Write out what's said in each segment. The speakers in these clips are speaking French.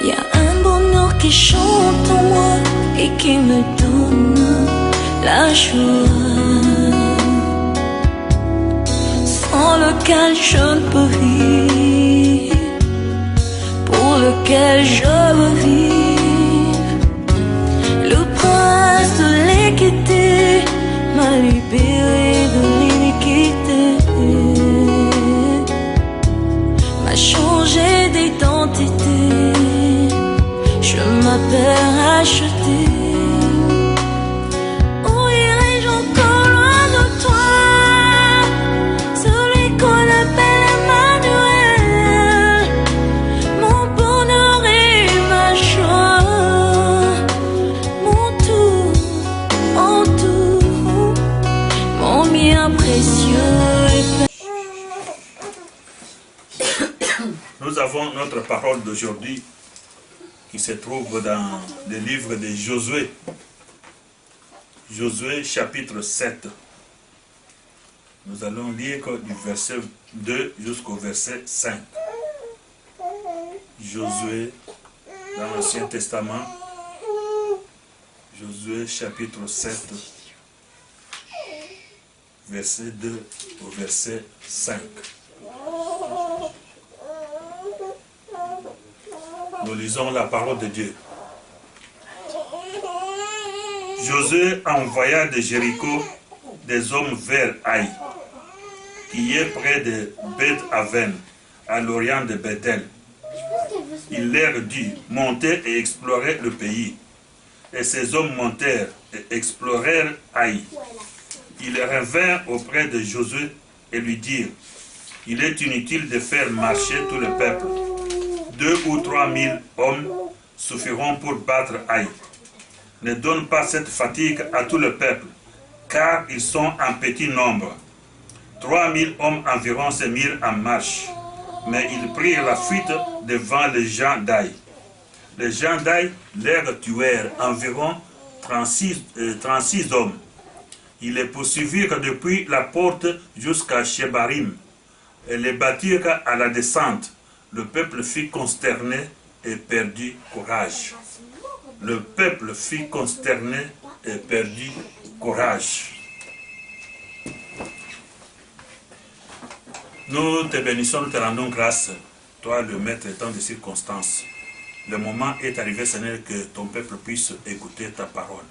Il y a un bonheur qui chante en moi et qui me donne la joie, sans lequel je ne peux vivre, pour lequel je veux vivre. Le prince de l'équité m'a libéré de l'iniquité, m'a changé d'identité. Je m'appelle racheté. Où irai-je encore loin de toi, celui qu'on appelle Emmanuel, mon bonheur et ma joie, mon tout, mon bien précieux. Nous avons notre parole d'aujourd'hui qui se trouve dans le livre de Josué. Josué chapitre 7. Nous allons lire du verset 2 jusqu'au verset 5. Josué dans l'Ancien Testament. Josué chapitre 7, verset 2 au verset 5. Nous lisons la parole de Dieu. Josué envoya de Jéricho des hommes vers Haï, qui est près de Beth-Aven, à l'orient de Bethel. Il leur dit, montez et explorez le pays. Et ces hommes montèrent et explorèrent Haï. Ils revinrent auprès de Josué et lui dirent, il est inutile de faire marcher tout le peuple. 2 ou 3 000 hommes suffiront pour battre Haï. Ne donne pas cette fatigue à tout le peuple, car ils sont en petit nombre. 3 000 hommes environ se mirent en marche, mais ils prirent la fuite devant les gens d'Haï. Les gens d'Haï leur tuèrent environ 36 hommes. Ils les poursuivirent depuis la porte jusqu'à Shebarim et les battirent à la descente. Le peuple fut consterné et perdit courage. Le peuple fut consterné et perdit courage. Nous te bénissons, nous te rendons grâce, toi le maître étant des circonstances. Le moment est arrivé, Seigneur, que ton peuple puisse écouter ta parole.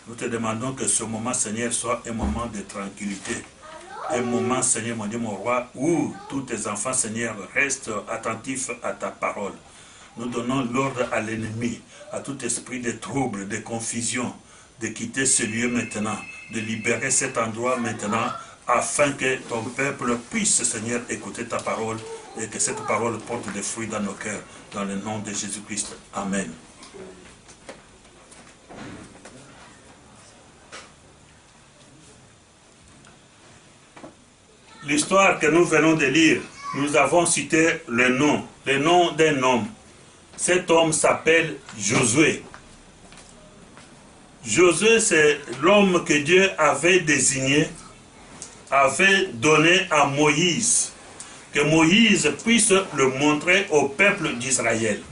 Nous te demandons que ce moment, Seigneur, soit un moment de tranquillité. Un moment, Seigneur, mon Dieu, mon roi, où tous tes enfants, Seigneur, restent attentifs à ta parole. Nous donnons l'ordre à l'ennemi, à tout esprit de trouble, de confusion, de quitter ce lieu maintenant, de libérer cet endroit maintenant, afin que ton peuple puisse, Seigneur, écouter ta parole et que cette parole porte des fruits dans nos cœurs, dans le nom de Jésus-Christ. Amen. L'histoire que nous venons de lire, nous avons cité le nom d'un homme. Cet homme s'appelle Josué. Josué, c'est l'homme que Dieu avait désigné, avait donné à Moïse, que Moïse puisse le montrer au peuple d'Israël.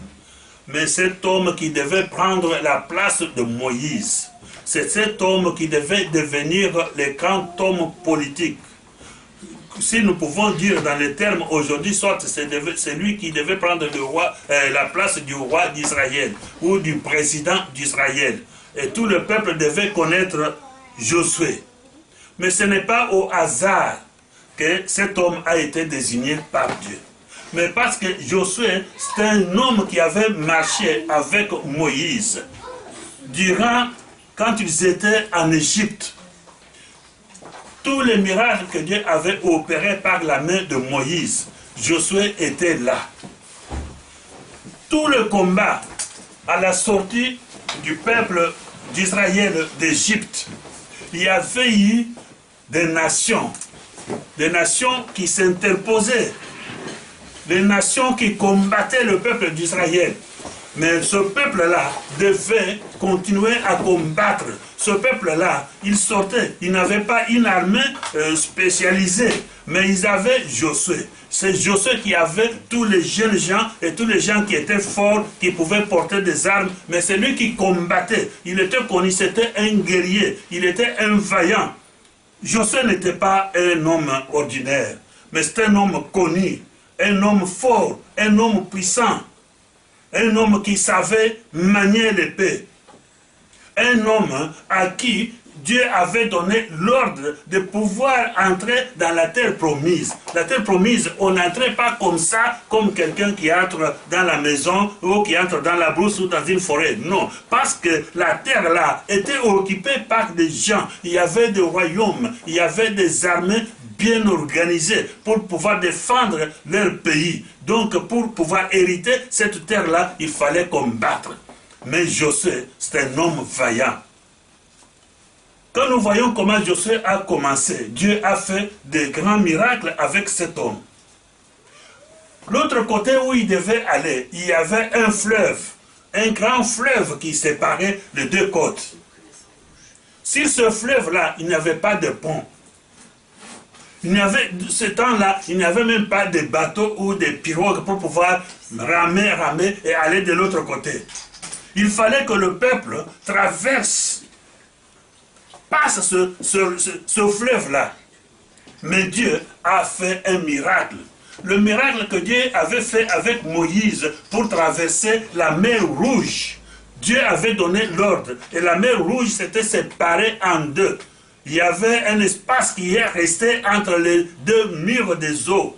Mais cet homme qui devait prendre la place de Moïse, c'est cet homme qui devait devenir le grand homme politique. Si nous pouvons dire dans les termes aujourd'hui, soit c'est lui qui devait prendre la place du roi d'Israël ou du président d'Israël. Et tout le peuple devait connaître Josué. Mais ce n'est pas au hasard que cet homme a été désigné par Dieu. Mais parce que Josué, c'est un homme qui avait marché avec Moïse quand ils étaient en Égypte. Tous les miracles que Dieu avait opérés par la main de Moïse, Josué était là. Tout le combat à la sortie du peuple d'Israël d'Égypte, il y avait eu des nations qui s'interposaient, des nations qui combattaient le peuple d'Israël. Mais ce peuple-là devait continuer à combattre. Ce peuple-là, il sortait. Il n'avait pas une armée spécialisée, mais ils avaient Josué. C'est Josué qui avait tous les jeunes gens et tous les gens qui étaient forts, qui pouvaient porter des armes, mais c'est lui qui combattait. Il était connu, c'était un guerrier, il était un vaillant. Josué n'était pas un homme ordinaire, mais c'était un homme connu, un homme fort, un homme puissant, un homme qui savait manier l'épée, un homme à qui Dieu avait donné l'ordre de pouvoir entrer dans la terre promise. La terre promise, on n'entrait pas comme ça, comme quelqu'un qui entre dans la maison ou qui entre dans la brousse ou dans une forêt. Non, parce que la terre là était occupée par des gens. Il y avait des royaumes, il y avait des armées bien organisées pour pouvoir défendre leur pays. Donc pour pouvoir hériter cette terre-là, il fallait combattre. Mais Josué, c'est un homme vaillant. Quand nous voyons comment Josué a commencé, Dieu a fait de grands miracles avec cet homme. L'autre côté où il devait aller, il y avait un fleuve, un grand fleuve qui séparait les deux côtes. Sur ce fleuve-là, il n'y avait pas de pont. Ce temps-là, il n'y avait même pas de bateaux ou de pirogues pour pouvoir ramer et aller de l'autre côté. Il fallait que le peuple passe ce fleuve-là. Mais Dieu a fait un miracle. Le miracle que Dieu avait fait avec Moïse pour traverser la mer Rouge. Dieu avait donné l'ordre. Et la mer Rouge s'était séparée en deux. Il y avait un espace qui est resté entre les deux murs des eaux.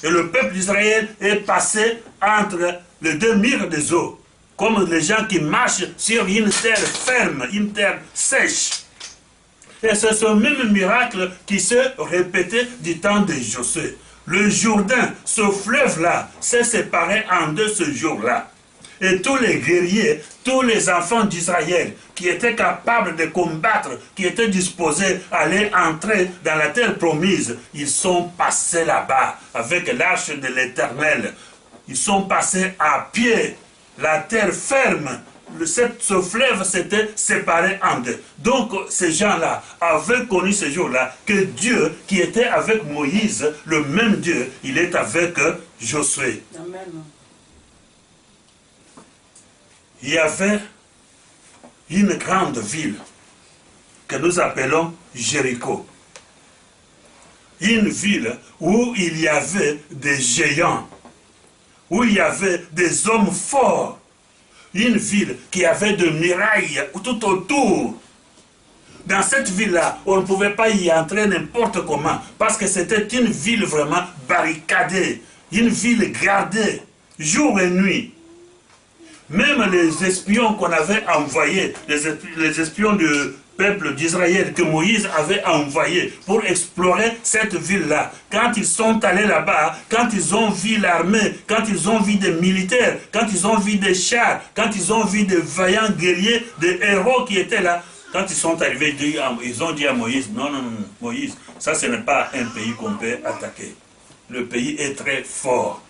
Et le peuple d'Israël est passé entre les deux murs des eaux. Comme les gens qui marchent sur une terre ferme, une terre sèche. Et c'est ce même miracle qui s'est répété du temps de Josué. Le Jourdain, ce fleuve-là, s'est séparé en deux ce jour-là. Et tous les guerriers, tous les enfants d'Israël qui étaient capables de combattre, qui étaient disposés à aller entrer dans la terre promise, ils sont passés là-bas avec l'arche de l'Éternel. Ils sont passés à pied, la terre ferme. Ce fleuve s'était séparé en deux. Donc ces gens-là avaient connu ce jour-là que Dieu qui était avec Moïse, le même Dieu, il est avec Josué. Amen. Il y avait une grande ville que nous appelons Jéricho. Une ville où il y avait des géants, où il y avait des hommes forts. Une ville qui avait de murailles tout autour. Dans cette ville-là, on ne pouvait pas y entrer n'importe comment, parce que c'était une ville vraiment barricadée, une ville gardée, jour et nuit. Même les espions qu'on avait envoyés, les espions du peuple d'Israël que Moïse avait envoyés pour explorer cette ville-là, quand ils sont allés là-bas, quand ils ont vu l'armée, quand ils ont vu des militaires, quand ils ont vu des chars, quand ils ont vu des vaillants guerriers, des héros qui étaient là, quand ils sont arrivés, ils ont dit à Moïse, non, Moïse, ça ce n'est pas un pays qu'on peut attaquer. Le pays est très fort.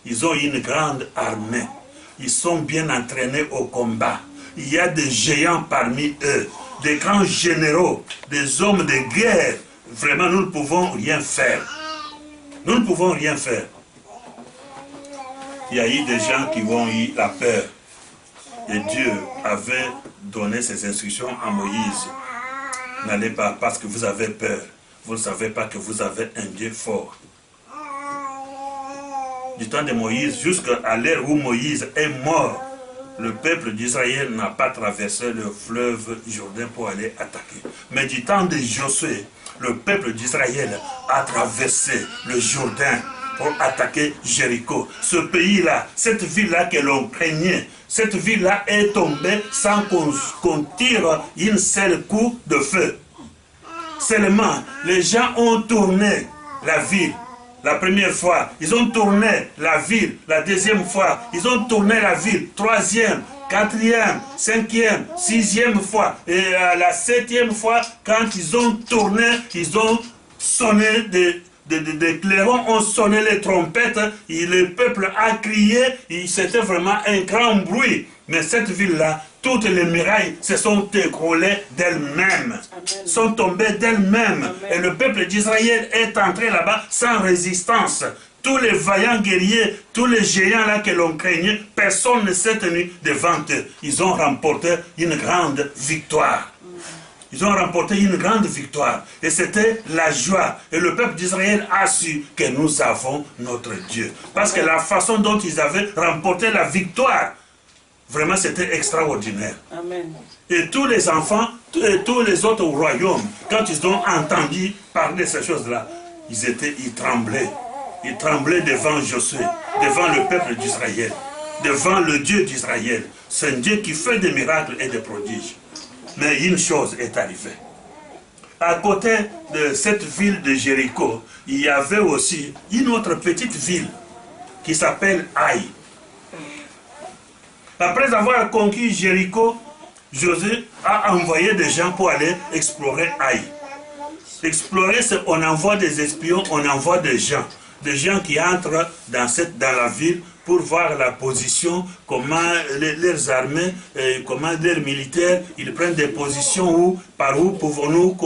Ils ont une grande armée. Ils sont bien entraînés au combat. Il y a des géants parmi eux, des grands généraux, des hommes de guerre. Vraiment, nous ne pouvons rien faire. Nous ne pouvons rien faire. Il y a eu des gens qui ont eu la peur. Et Dieu avait donné ses instructions à Moïse. N'allez pas parce que vous avez peur. Vous ne savez pas que vous avez un Dieu fort. Du temps de Moïse jusqu'à l'heure où Moïse est mort, le peuple d'Israël n'a pas traversé le fleuve Jourdain pour aller attaquer. Mais du temps de Josué, le peuple d'Israël a traversé le Jourdain pour attaquer Jéricho. Ce pays-là, cette ville-là que l'on craignait, cette ville-là est tombée sans qu'on tire une seule coup de feu. Seulement, les gens ont tourné la ville. La première fois, ils ont tourné la ville. La deuxième fois, ils ont tourné la ville. Troisième, quatrième, cinquième, sixième fois. Et à la septième fois, quand ils ont tourné, ils ont sonné des clairons, ont sonné les trompettes. Et le peuple a crié. C'était vraiment un grand bruit. Mais cette ville-là, toutes les murailles se sont écroulées d'elles-mêmes, sont tombées d'elles-mêmes. Et le peuple d'Israël est entré là-bas sans résistance. Tous les vaillants guerriers, tous les géants là que l'on craignait, personne ne s'est tenu devant eux. Ils ont remporté une grande victoire. Ils ont remporté une grande victoire. Et c'était la joie. Et le peuple d'Israël a su que nous avons notre Dieu. Parce que la façon dont ils avaient remporté la victoire, vraiment c'était extraordinaire. Amen. Et tous les enfants, et tous les autres royaumes, quand ils ont entendu parler de ces choses-là, ils tremblaient. Ils tremblaient devant Josué, devant le peuple d'Israël, devant le Dieu d'Israël. C'est un Dieu qui fait des miracles et des prodiges. Mais une chose est arrivée. À côté de cette ville de Jéricho, il y avait aussi une autre petite ville qui s'appelle Haï. Après avoir conquis Jéricho, Josué a envoyé des gens pour aller explorer Haï. Explorer, c'est on envoie des espions, on envoie des gens qui entrent dans la ville pour voir la position, comment leurs armées, comment leurs militaires, ils prennent des positions par où pouvons-nous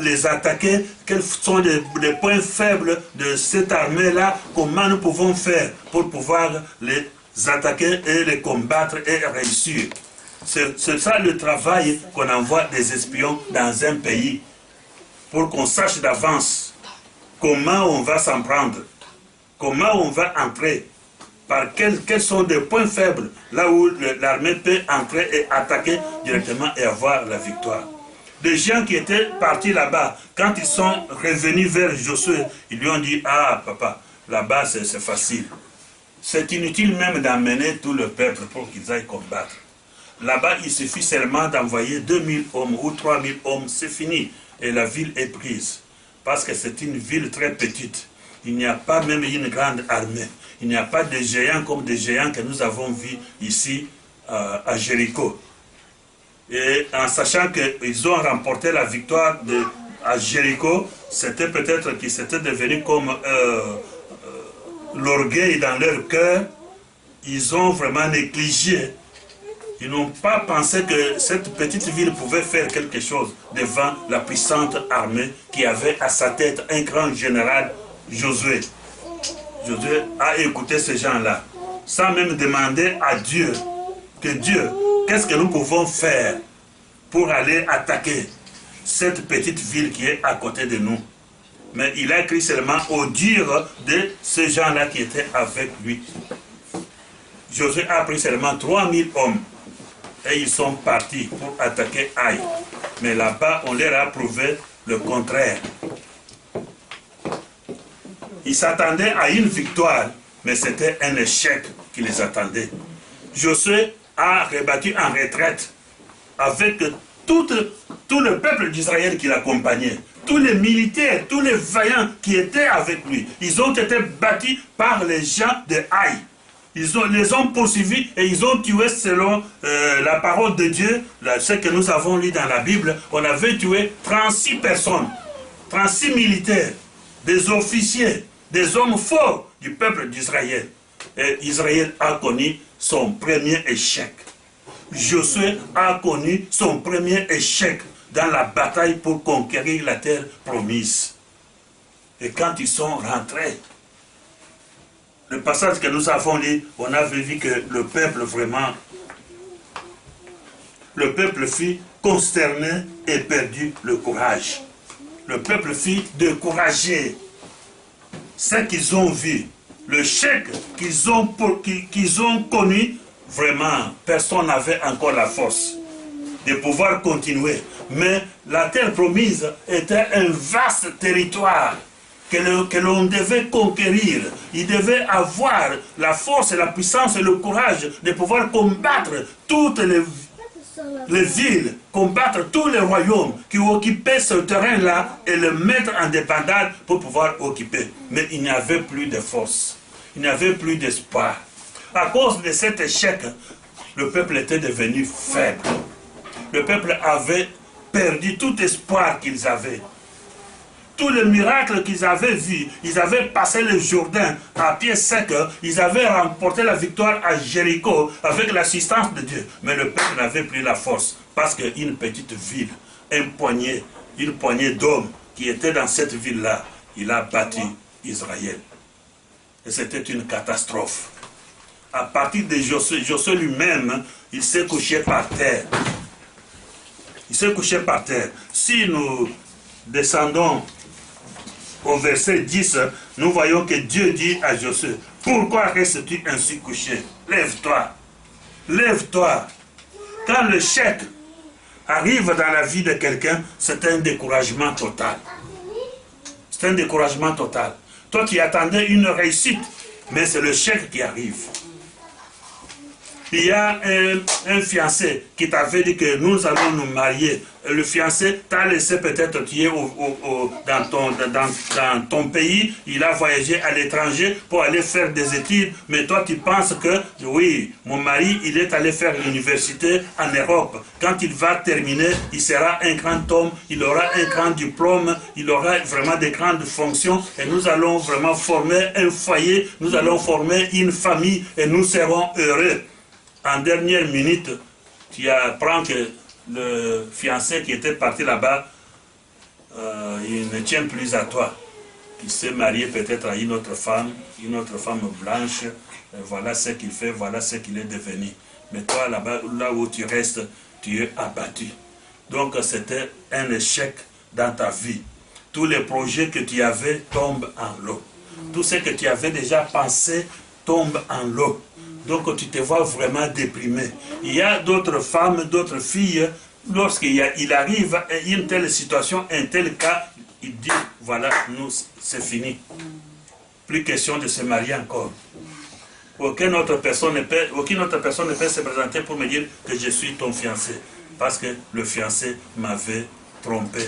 les attaquer, quels sont les points faibles de cette armée-là, comment nous pouvons faire pour pouvoir les attaquer et les combattre et réussir. C'est ça le travail qu'on envoie des espions dans un pays, pour qu'on sache d'avance comment on va s'en prendre, comment on va entrer, par quels sont les points faibles, là où l'armée peut entrer et attaquer directement et avoir la victoire. Les gens qui étaient partis là-bas, quand ils sont revenus vers Josué, ils lui ont dit, ah papa, là-bas c'est facile. C'est inutile même d'emmener tout le peuple pour qu'ils aillent combattre. Là-bas, il suffit seulement d'envoyer 2000 hommes ou 3000 hommes, c'est fini. Et la ville est prise. Parce que c'est une ville très petite. Il n'y a pas même une grande armée. Il n'y a pas de géants comme des géants que nous avons vus ici à Jéricho. Et en sachant qu'ils ont remporté la victoire à Jéricho, c'était peut-être qu'ils s'étaient devenus comme l'orgueil dans leur cœur. Ils ont vraiment négligé. Ils n'ont pas pensé que cette petite ville pouvait faire quelque chose devant la puissante armée qui avait à sa tête un grand général, Josué. Josué a écouté ces gens-là, sans même demander à Dieu, qu'est-ce que nous pouvons faire pour aller attaquer cette petite ville qui est à côté de nous. Mais il a écrit seulement au dire de ces gens-là qui étaient avec lui. Josué a pris seulement 3000 hommes. Et ils sont partis pour attaquer Haï. Mais là-bas, on leur a prouvé le contraire. Ils s'attendaient à une victoire, mais c'était un échec qui les attendait. Josué a rebattu en retraite avec tout le peuple d'Israël qui l'accompagnait. Tous les militaires, tous les vaillants qui étaient avec lui. Ils ont été battus par les gens de Haï. Ils les ont poursuivis et ils ont tué selon la parole de Dieu, ce que nous avons lu dans la Bible. On avait tué 36 personnes, 36 militaires, des officiers, des hommes forts du peuple d'Israël. Et Israël a connu son premier échec. Josué a connu son premier échec dans la bataille pour conquérir la terre promise. Et quand ils sont rentrés, le passage que nous avons lu, on avait vu que le peuple fut consterné et perdu le courage. Le peuple fut découragé. Ce qu'ils ont vu, le chèque qu'ils ont connu, vraiment, personne n'avait encore la force de pouvoir continuer. Mais la terre promise était un vaste territoire que l'on devait conquérir. Il devait avoir la force et la puissance et le courage de pouvoir combattre toutes les villes, combattre tous les royaumes qui occupaient ce terrain-là et le mettre en dépendance pour pouvoir occuper. Mais il n'y avait plus de force, il n'y avait plus d'espoir. À cause de cet échec, le peuple était devenu faible. Le peuple avait perdu tout espoir qu'ils avaient. Tous les miracles qu'ils avaient vus, ils avaient passé le Jourdain à pied sec, ils avaient remporté la victoire à Jéricho avec l'assistance de Dieu. Mais le peuple n'avait plus la force parce qu'une petite ville, une poignée d'hommes qui étaient dans cette ville-là, il a battu Israël. Et c'était une catastrophe. À partir de Josué, Josué lui-même, il s'est couché par terre. Il s'est couché par terre. Si nous descendons au verset 10, nous voyons que Dieu dit à Josué, « Pourquoi restes-tu ainsi couché? Lève-toi, lève-toi. » Quand le chèque arrive dans la vie de quelqu'un, c'est un découragement total. C'est un découragement total. Toi qui attendais une réussite, mais c'est le chèque qui arrive. Il y a un fiancé qui t'avait dit que nous allons nous marier. Le fiancé t'a laissé peut-être tuer dans ton pays. Il a voyagé à l'étranger pour aller faire des études. Mais toi, tu penses que, oui, mon mari, il est allé faire l'université en Europe. Quand il va terminer, il sera un grand homme. Il aura un grand diplôme. Il aura vraiment des grandes fonctions. Et nous allons vraiment former un foyer. Nous allons former une famille. Et nous serons heureux. En dernière minute, tu apprends que le fiancé qui était parti là-bas, il ne tient plus à toi. Il s'est marié peut-être à une autre femme blanche. Voilà ce qu'il fait, voilà ce qu'il est devenu. Mais toi, là-bas, là où tu restes, tu es abattu. Donc, c'était un échec dans ta vie. Tous les projets que tu avais tombent en l'eau. Tout ce que tu avais déjà pensé tombe en l'eau. Donc tu te vois vraiment déprimé. Il y a d'autres femmes, d'autres filles, lorsqu'il arrive à une telle situation, un tel cas, il dit, voilà, nous, c'est fini. Plus question de se marier encore. Aucune autre personne ne peut se présenter pour me dire que je suis ton fiancé. Parce que le fiancé m'avait trompé,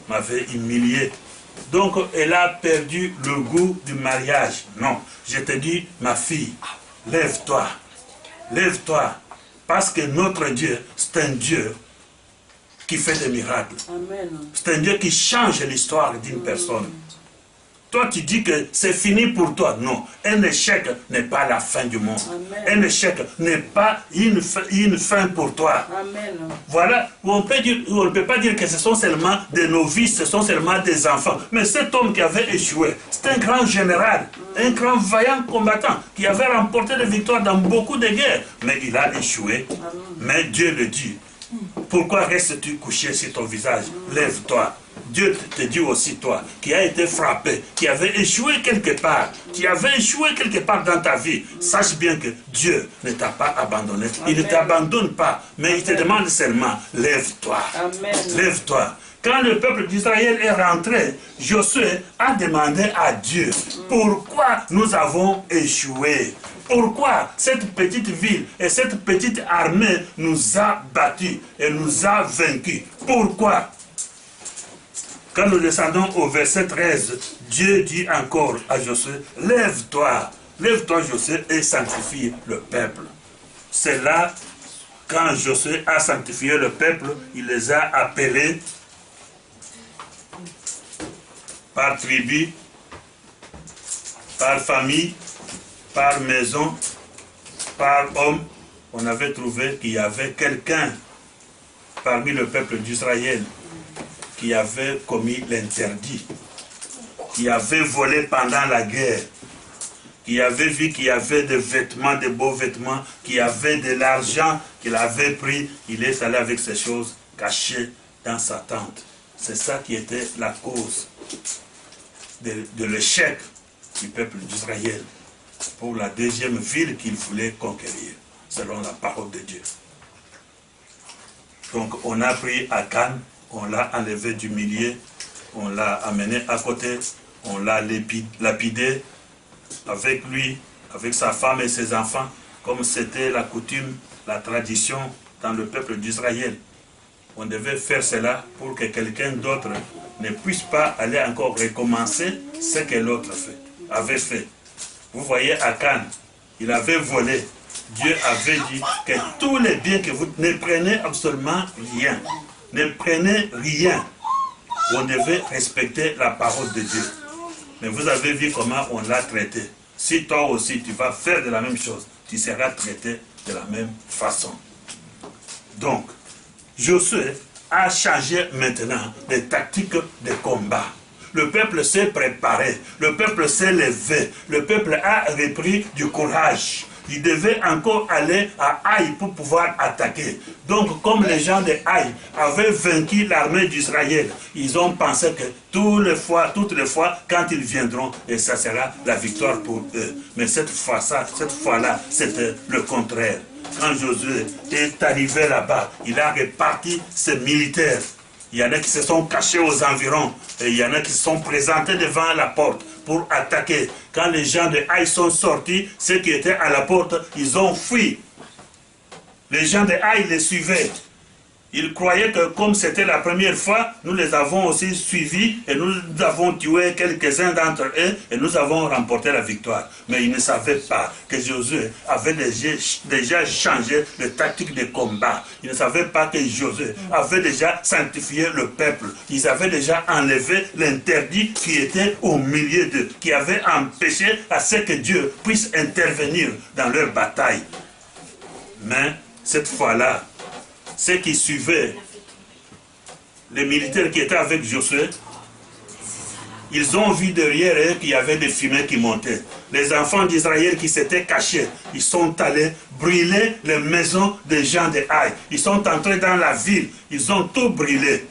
m'avait humilié. Donc elle a perdu le goût du mariage. Non, je te dis, ma fille, lève-toi, lève-toi, parce que notre Dieu, c'est un Dieu qui fait des miracles. C'est un Dieu qui change l'histoire d'une personne. Toi, tu dis que c'est fini pour toi. Non, un échec n'est pas la fin du monde. Amen. Un échec n'est pas une fin pour toi. Amen. Voilà, on ne peut pas dire que ce sont seulement des novices, ce sont seulement des enfants. Mais cet homme qui avait échoué, c'est un grand général, un grand vaillant combattant, qui avait remporté des victoires dans beaucoup de guerres. Mais il a échoué. Amen. Mais Dieu le dit. Pourquoi restes-tu couché sur ton visage? Lève-toi. Dieu te dit aussi, toi, qui as été frappé, qui avait échoué quelque part, qui avait échoué quelque part dans ta vie, sache bien que Dieu ne t'a pas abandonné. Il ne t'abandonne pas, mais il te demande seulement, lève-toi. Lève-toi. Quand le peuple d'Israël est rentré, Josué a demandé à Dieu, pourquoi nous avons échoué? Pourquoi cette petite ville et cette petite armée nous a battus et nous a vaincus? Pourquoi? Quand nous descendons au verset 13, Dieu dit encore à Josué, lève-toi, lève-toi Josué et sanctifie le peuple. C'est là, quand Josué a sanctifié le peuple, il les a appelés par tribu, par famille, par maison, par homme. On avait trouvé qu'il y avait quelqu'un parmi le peuple d'Israël qui avait commis l'interdit, qui avait volé pendant la guerre, qui avait vu qu'il y avait des vêtements, des beaux vêtements, qui avait de l'argent qu'il avait pris, il est allé avec ces choses cachées dans sa tente. C'est ça qui était la cause de l'échec du peuple d'Israël pour la deuxième ville qu'il voulait conquérir, selon la parole de Dieu. Donc on a pris Akan, on l'a enlevé du milieu, on l'a amené à côté, on l'a lapidé avec lui, avec sa femme et ses enfants, comme c'était la coutume, la tradition dans le peuple d'Israël. On devait faire cela pour que quelqu'un d'autre ne puisse pas aller encore recommencer ce que l'autre avait fait. Vous voyez Akan, il avait volé. Dieu avait dit que tous les biens que vous ne prenez absolument rien. Ne prenez rien. On devait respecter la parole de Dieu. Mais vous avez vu comment on l'a traité. Si toi aussi tu vas faire de la même chose, tu seras traité de la même façon. Donc, Josué a changé maintenant les tactiques de combat. Le peuple s'est préparé. Le peuple s'est levé. Le peuple a repris du courage. Il devait encore aller à Haï pour pouvoir attaquer. Donc, comme les gens de Haï avaient vaincu l'armée d'Israël, ils ont pensé que toutes les fois, quand ils viendront, et ça sera la victoire pour eux. Mais cette fois-là, c'était le contraire. Quand Josué est arrivé là-bas, il a réparti ses militaires. Il y en a qui se sont cachés aux environs, et il y en a qui se sont présentés devant la porte pour attaquer. Quand les gens de Haï sont sortis, ceux qui étaient à la porte, ils ont fui. Les gens de Haï les suivaient. Ils croyaient que comme c'était la première fois, nous les avons aussi suivis et nous avons tué quelques-uns d'entre eux et nous avons remporté la victoire. Mais ils ne savaient pas que Josué avait déjà changé de tactique de combat. Ils ne savaient pas que Josué avait déjà sanctifié le peuple. Ils avaient déjà enlevé l'interdit qui était au milieu d'eux, qui avait empêché à ce que Dieu puisse intervenir dans leur bataille. Mais cette fois-là, ceux qui suivaient les militaires qui étaient avec Josué, ils ont vu derrière eux qu'il y avait des fumées qui montaient. Les enfants d'Israël qui s'étaient cachés, ils sont allés brûler les maisons des gens de Haï. Ils sont entrés dans la ville, ils ont tout brûlé.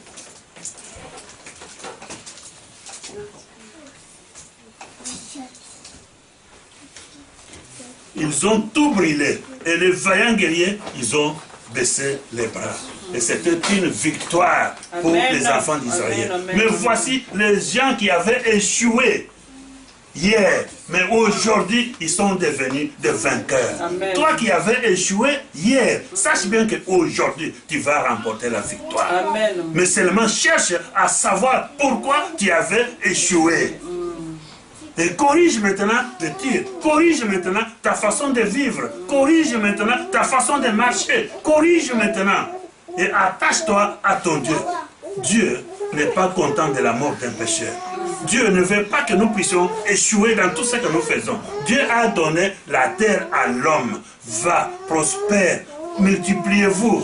Ils ont tout brûlé. Et les vaillants guerriers, ils ont baissé les bras. Et c'était une victoire pour les enfants d'Israël. Mais voici les gens qui avaient échoué hier, mais aujourd'hui, ils sont devenus des vainqueurs. Amen. Toi qui avais échoué hier, sache bien qu'aujourd'hui, tu vas remporter la victoire. Amen. Mais seulement cherche à savoir pourquoi tu avais échoué. Et corrige maintenant le tir, corrige maintenant ta façon de vivre, corrige maintenant ta façon de marcher, corrige maintenant et attache-toi à ton Dieu. Dieu n'est pas content de la mort d'un pécheur. Dieu ne veut pas que nous puissions échouer dans tout ce que nous faisons. Dieu a donné la terre à l'homme. Va, prospère, multipliez-vous.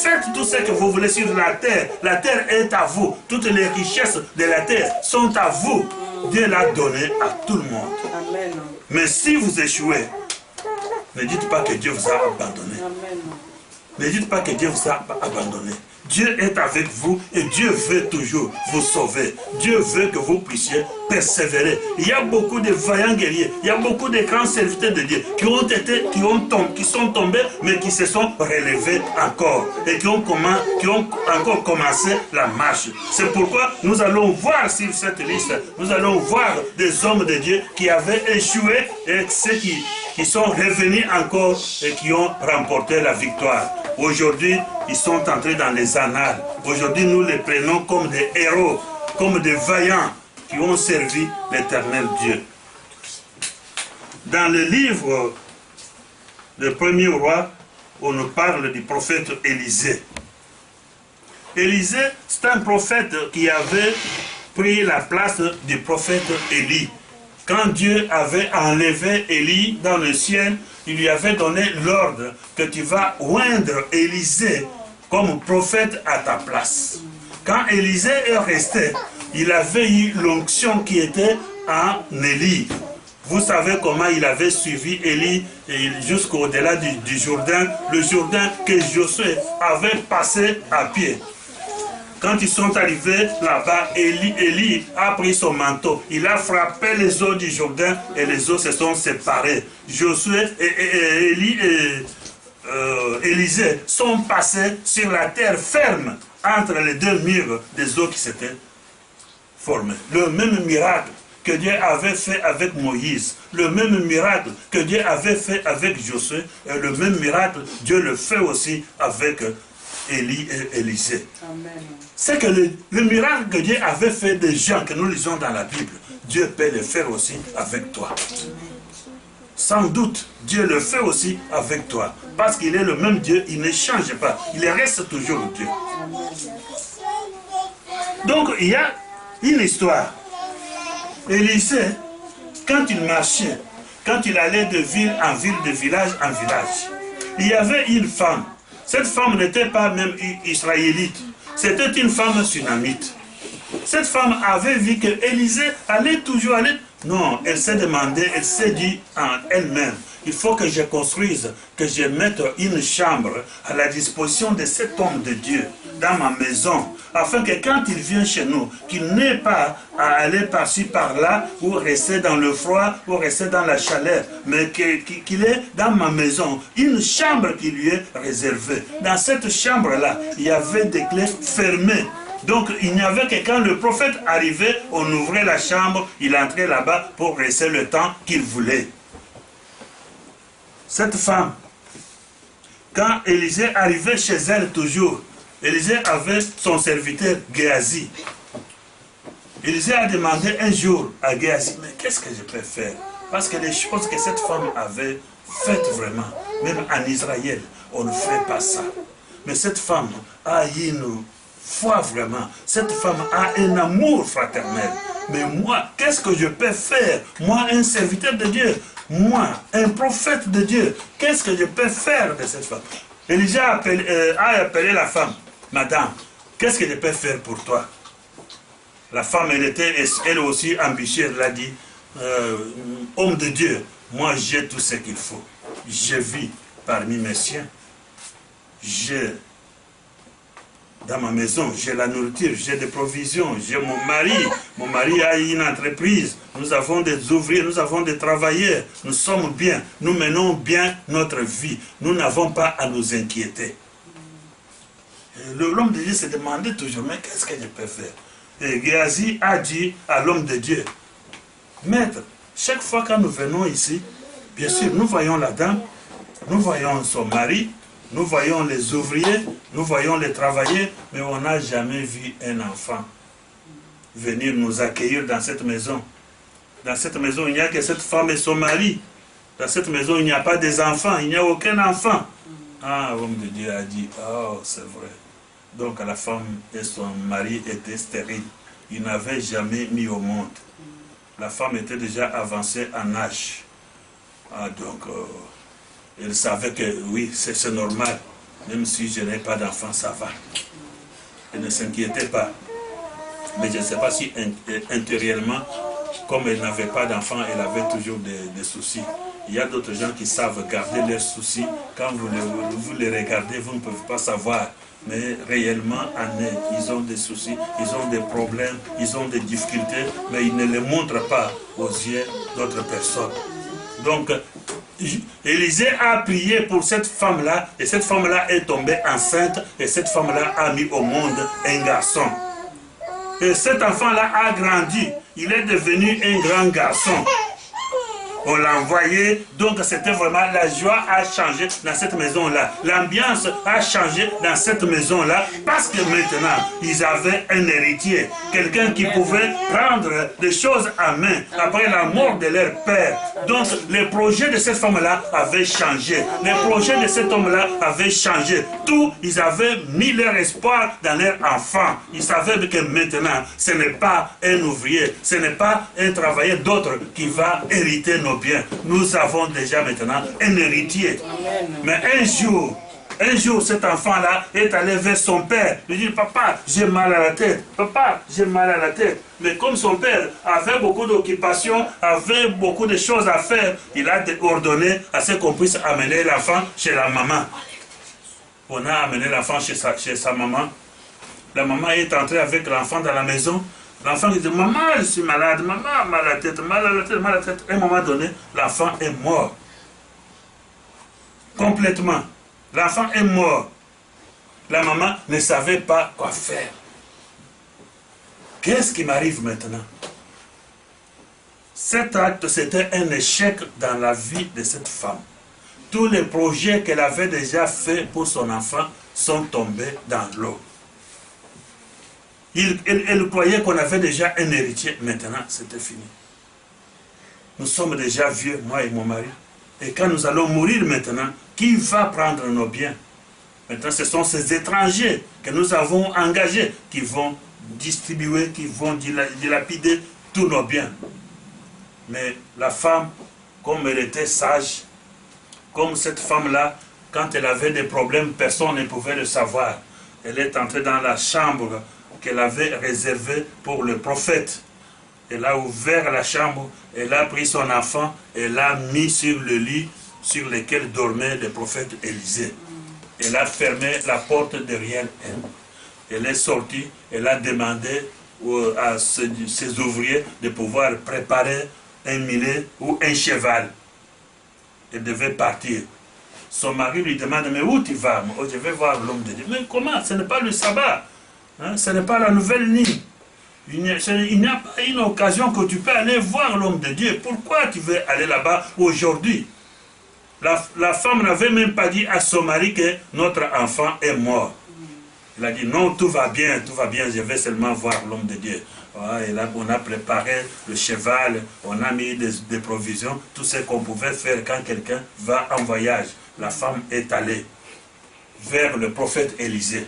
Faites tout ce que vous voulez sur la terre. La terre est à vous. Toutes les richesses de la terre sont à vous. Dieu l'a donné à tout le monde. Amen. Mais si vous échouez, ne dites pas que Dieu vous a abandonné. Amen. Ne dites pas que Dieu vous a abandonné. Dieu est avec vous et Dieu veut toujours vous sauver. Dieu veut que vous puissiez persévérer. Il y a beaucoup de vaillants guerriers, il y a beaucoup de grands serviteurs de Dieu qui sont tombés, mais qui se sont relevés encore et qui ont encore commencé la marche. C'est pourquoi nous allons voir sur cette liste, nous allons voir des hommes de Dieu qui avaient échoué et ceux qui sont revenus encore et qui ont remporté la victoire. Aujourd'hui, ils sont entrés dans les annales. Aujourd'hui, nous les prenons comme des héros, comme des vaillants qui ont servi l'Éternel Dieu. Dans le livre Le Premier Roi, on nous parle du prophète Élisée. Élisée, c'est un prophète qui avait pris la place du prophète Élie. Quand Dieu avait enlevé Élie dans le ciel, il lui avait donné l'ordre que tu vas oindre Élisée comme prophète à ta place. Quand Élisée est resté, il avait eu l'onction qui était en Élie. Vous savez comment il avait suivi Élie jusqu'au-delà du Jourdain, le Jourdain que Josué avait passé à pied. Quand ils sont arrivés là-bas, Élie a pris son manteau. Il a frappé les eaux du Jourdain et les eaux se sont séparées. Josué et Élie et Élisée sont passés sur la terre ferme entre les deux murs des eaux qui s'étaient formées. Le même miracle que Dieu avait fait avec Moïse, le même miracle que Dieu avait fait avec Josué, et le même miracle, Dieu le fait aussi avec Élie et Élisée. C'est que le miracle que Dieu avait fait des gens que nous lisons dans la Bible, Dieu peut le faire aussi avec toi. Sans doute, Dieu le fait aussi avec toi. Parce qu'il est le même Dieu, il ne change pas. Il reste toujours Dieu. Donc, il y a une histoire. Élisée, quand il marchait, quand il allait de ville en ville, de village en village, il y avait une femme. Cette femme n'était pas même israélite. C'était une femme sunamite. Cette femme avait vu que Élisée allait toujours aller. Non, elle s'est demandé, elle s'est dit en elle-même, il faut que je construise, que je mette une chambre à la disposition de cet homme de Dieu dans ma maison, afin que quand il vient chez nous, qu'il n'ait pas à aller par-ci par-là, ou rester dans le froid, ou rester dans la chaleur, mais qu'il ait dans ma maison une chambre qui lui est réservée. Dans cette chambre-là, il y avait des clés fermées. Donc il n'y avait que quand le prophète arrivait, on ouvrait la chambre, il entrait là-bas pour rester le temps qu'il voulait. Cette femme, quand Élisée arrivait chez elle toujours, Élisée avait son serviteur Géasi. Élisée a demandé un jour à Géasi, mais qu'est-ce que je peux faire? Parce que les choses que cette femme avait faites vraiment, même en Israël, on ne fait pas ça. Mais cette femme a une foi vraiment. Cette femme a un amour fraternel. Mais moi, qu'est-ce que je peux faire? Moi, un serviteur de Dieu, moi, un prophète de Dieu, qu'est-ce que je peux faire de cette femme? Élisée a appelé la femme. Madame, qu'est-ce que je peux faire pour toi? La femme, elle était elle aussi ambitieuse. Elle a dit, homme de Dieu, moi j'ai tout ce qu'il faut. Je vis parmi mes siens. Dans ma maison, j'ai la nourriture, j'ai des provisions, j'ai mon mari. Mon mari a une entreprise. Nous avons des ouvriers, nous avons des travailleurs. Nous sommes bien, nous menons bien notre vie. Nous n'avons pas à nous inquiéter. L'homme de Dieu se demandait toujours, mais qu'est-ce que je peux faire? Et Géasi a dit à l'homme de Dieu, maître, chaque fois que nous venons ici, bien sûr, nous voyons la dame, nous voyons son mari, nous voyons les ouvriers, nous voyons les travailleurs, mais on n'a jamais vu un enfant venir nous accueillir dans cette maison. Dans cette maison, il n'y a que cette femme et son mari. Dans cette maison, il n'y a pas des enfants, il n'y a aucun enfant. Ah, l'homme de Dieu a dit, oh, c'est vrai. Donc la femme et son mari étaient stériles. Ils n'avaient jamais mis au monde. La femme était déjà avancée en âge. Ah, donc, elle savait que oui, c'est normal. Même si je n'ai pas d'enfant, ça va. Elle ne s'inquiétait pas. Mais je ne sais pas si intérieurement, comme elle n'avait pas d'enfant, elle avait toujours des soucis. Il y a d'autres gens qui savent garder leurs soucis. Quand vous les regardez, vous ne pouvez pas savoir. Mais réellement, ils ont des soucis, ils ont des problèmes, ils ont des difficultés, mais ils ne les montrent pas aux yeux d'autres personnes. Donc, Élisée a prié pour cette femme-là, et cette femme-là est tombée enceinte, et cette femme-là a mis au monde un garçon. Et cet enfant-là a grandi, il est devenu un grand garçon. On l'a envoyé, donc c'était vraiment, la joie a changé dans cette maison-là. L'ambiance a changé dans cette maison-là, parce que maintenant, ils avaient un héritier. Quelqu'un qui pouvait prendre des choses à main après la mort de leur père. Donc, les projets de cette femme-là avaient changé. Les projets de cet homme-là avaient changé. Tout, ils avaient mis leur espoir dans leur enfant. Ils savaient que maintenant, ce n'est pas un ouvrier, ce n'est pas un travailleur d'autre qui va hériter nos biens. Nous avons déjà maintenant un héritier. Mais un jour, cet enfant-là est allé vers son père. Il dit, papa, j'ai mal à la tête. Papa, j'ai mal à la tête. Mais comme son père avait beaucoup d'occupations, avait beaucoup de choses à faire, il a ordonné à ce qu'on puisse amener l'enfant chez la maman. On a amené l'enfant chez sa maman. La maman est entrée avec l'enfant dans la maison. L'enfant dit, maman, je suis malade, maman, mal à la tête, mal à la tête, mal à la tête. À un moment donné, l'enfant est mort. Complètement. L'enfant est mort. La maman ne savait pas quoi faire. Qu'est-ce qui m'arrive maintenant? Cet acte, c'était un échec dans la vie de cette femme. Tous les projets qu'elle avait déjà faits pour son enfant sont tombés dans l'eau. Elle croyait qu'on avait déjà un héritier. Maintenant, c'était fini. Nous sommes déjà vieux, moi et mon mari. Et quand nous allons mourir maintenant, qui va prendre nos biens? Maintenant, ce sont ces étrangers que nous avons engagés qui vont distribuer, qui vont dilapider tous nos biens. Mais la femme, comme elle était sage, comme cette femme-là, quand elle avait des problèmes, personne ne pouvait le savoir. Elle est entrée dans la chambre qu'elle avait réservée pour le prophète. Elle a ouvert la chambre, elle a pris son enfant, elle l'a mis sur le lit sur lequel dormait le prophète Élisée. Elle a fermé la porte derrière elle. Elle est sortie, elle a demandé à ses ouvriers de pouvoir préparer un mulet ou un cheval. Elle devait partir. Son mari lui demande, mais où tu vas? Oh, je vais voir l'homme de Dieu. Mais comment? Ce n'est pas le sabbat. Hein? Ce n'est pas la nouvelle nuit. Il n'y a pas une occasion que tu peux aller voir l'homme de Dieu. Pourquoi tu veux aller là-bas aujourd'hui? La femme n'avait même pas dit à son mari que notre enfant est mort. Elle a dit, non, tout va bien, je vais seulement voir l'homme de Dieu. Et là, on a préparé le cheval, on a mis des provisions, tout ce qu'on pouvait faire quand quelqu'un va en voyage. La femme est allée vers le prophète Élisée.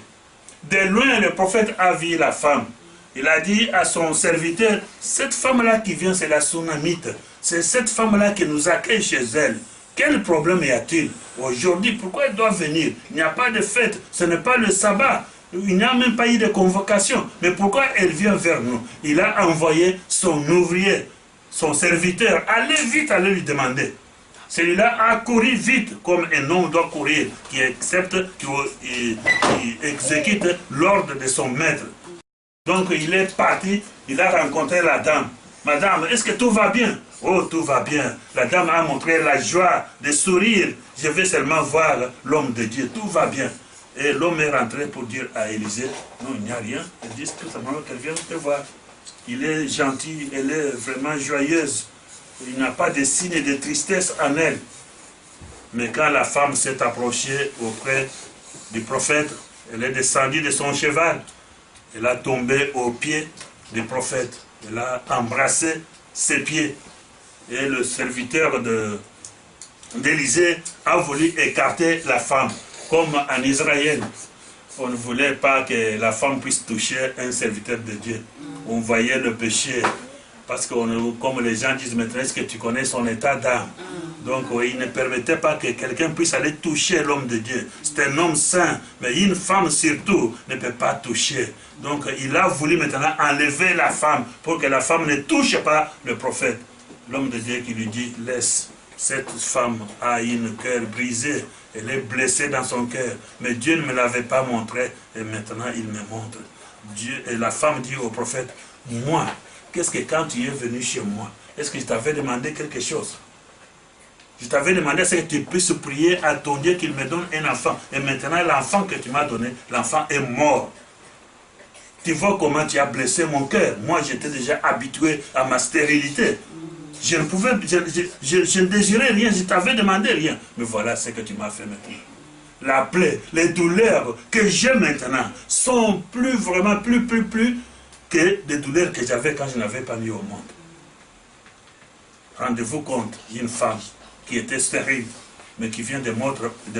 De loin, le prophète a vu la femme. Il a dit à son serviteur, cette femme-là qui vient, c'est la Sunamite. C'est cette femme-là qui nous accueille chez elle. Quel problème y a-t-il aujourd'hui? Pourquoi elle doit venir? Il n'y a pas de fête, ce n'est pas le sabbat. Il n'y a même pas eu de convocation. Mais pourquoi elle vient vers nous? Il a envoyé son ouvrier, son serviteur. Allez vite, allez lui demander. Celui-là a couru vite, comme un homme doit courir, qui exécute l'ordre de son maître. Donc il est parti, il a rencontré la dame. Madame, est-ce que tout va bien? Oh, tout va bien. La dame a montré la joie, de sourire. Je vais seulement voir l'homme de Dieu. Tout va bien. Et l'homme est rentré pour dire à Élisée, non, il n'y a rien. Elle dit tout simplement qu'elle vient te voir. Il est gentil, elle est vraiment joyeuse. Il n'y a pas de signe de tristesse en elle. Mais quand la femme s'est approchée auprès du prophète, elle est descendue de son cheval. Elle a tombé aux pieds du prophète. Elle a embrassé ses pieds. Et le serviteur d'Élisée a voulu écarter la femme. Comme en Israël, on ne voulait pas que la femme puisse toucher un serviteur de Dieu. On voyait le péché. Parce que comme les gens disent maintenant, est-ce que tu connais son état d'âme? Donc il ne permettait pas que quelqu'un puisse aller toucher l'homme de Dieu. C'est un homme saint, mais une femme surtout ne peut pas toucher. Donc il a voulu maintenant enlever la femme pour que la femme ne touche pas le prophète. L'homme de Dieu qui lui dit, laisse, cette femme a un cœur brisé, elle est blessée dans son cœur, mais Dieu ne me l'avait pas montré et maintenant il me montre. Et la femme dit au prophète, moi, qu'est-ce que quand tu es venu chez moi, est-ce que je t'avais demandé quelque chose? Je t'avais demandé que tu puisses prier à ton Dieu qu'il me donne un enfant. Et maintenant, l'enfant que tu m'as donné, l'enfant est mort. Tu vois comment tu as blessé mon cœur. Moi, j'étais déjà habitué à ma stérilité. Je ne désirais rien, je t'avais demandé rien. Mais voilà ce que tu m'as fait maintenant. La plaie, les douleurs que j'ai maintenant sont plus vraiment, plus que des douleurs que j'avais quand je n'avais pas mis au monde. Rendez-vous compte, une femme qui était stérile, mais qui vient de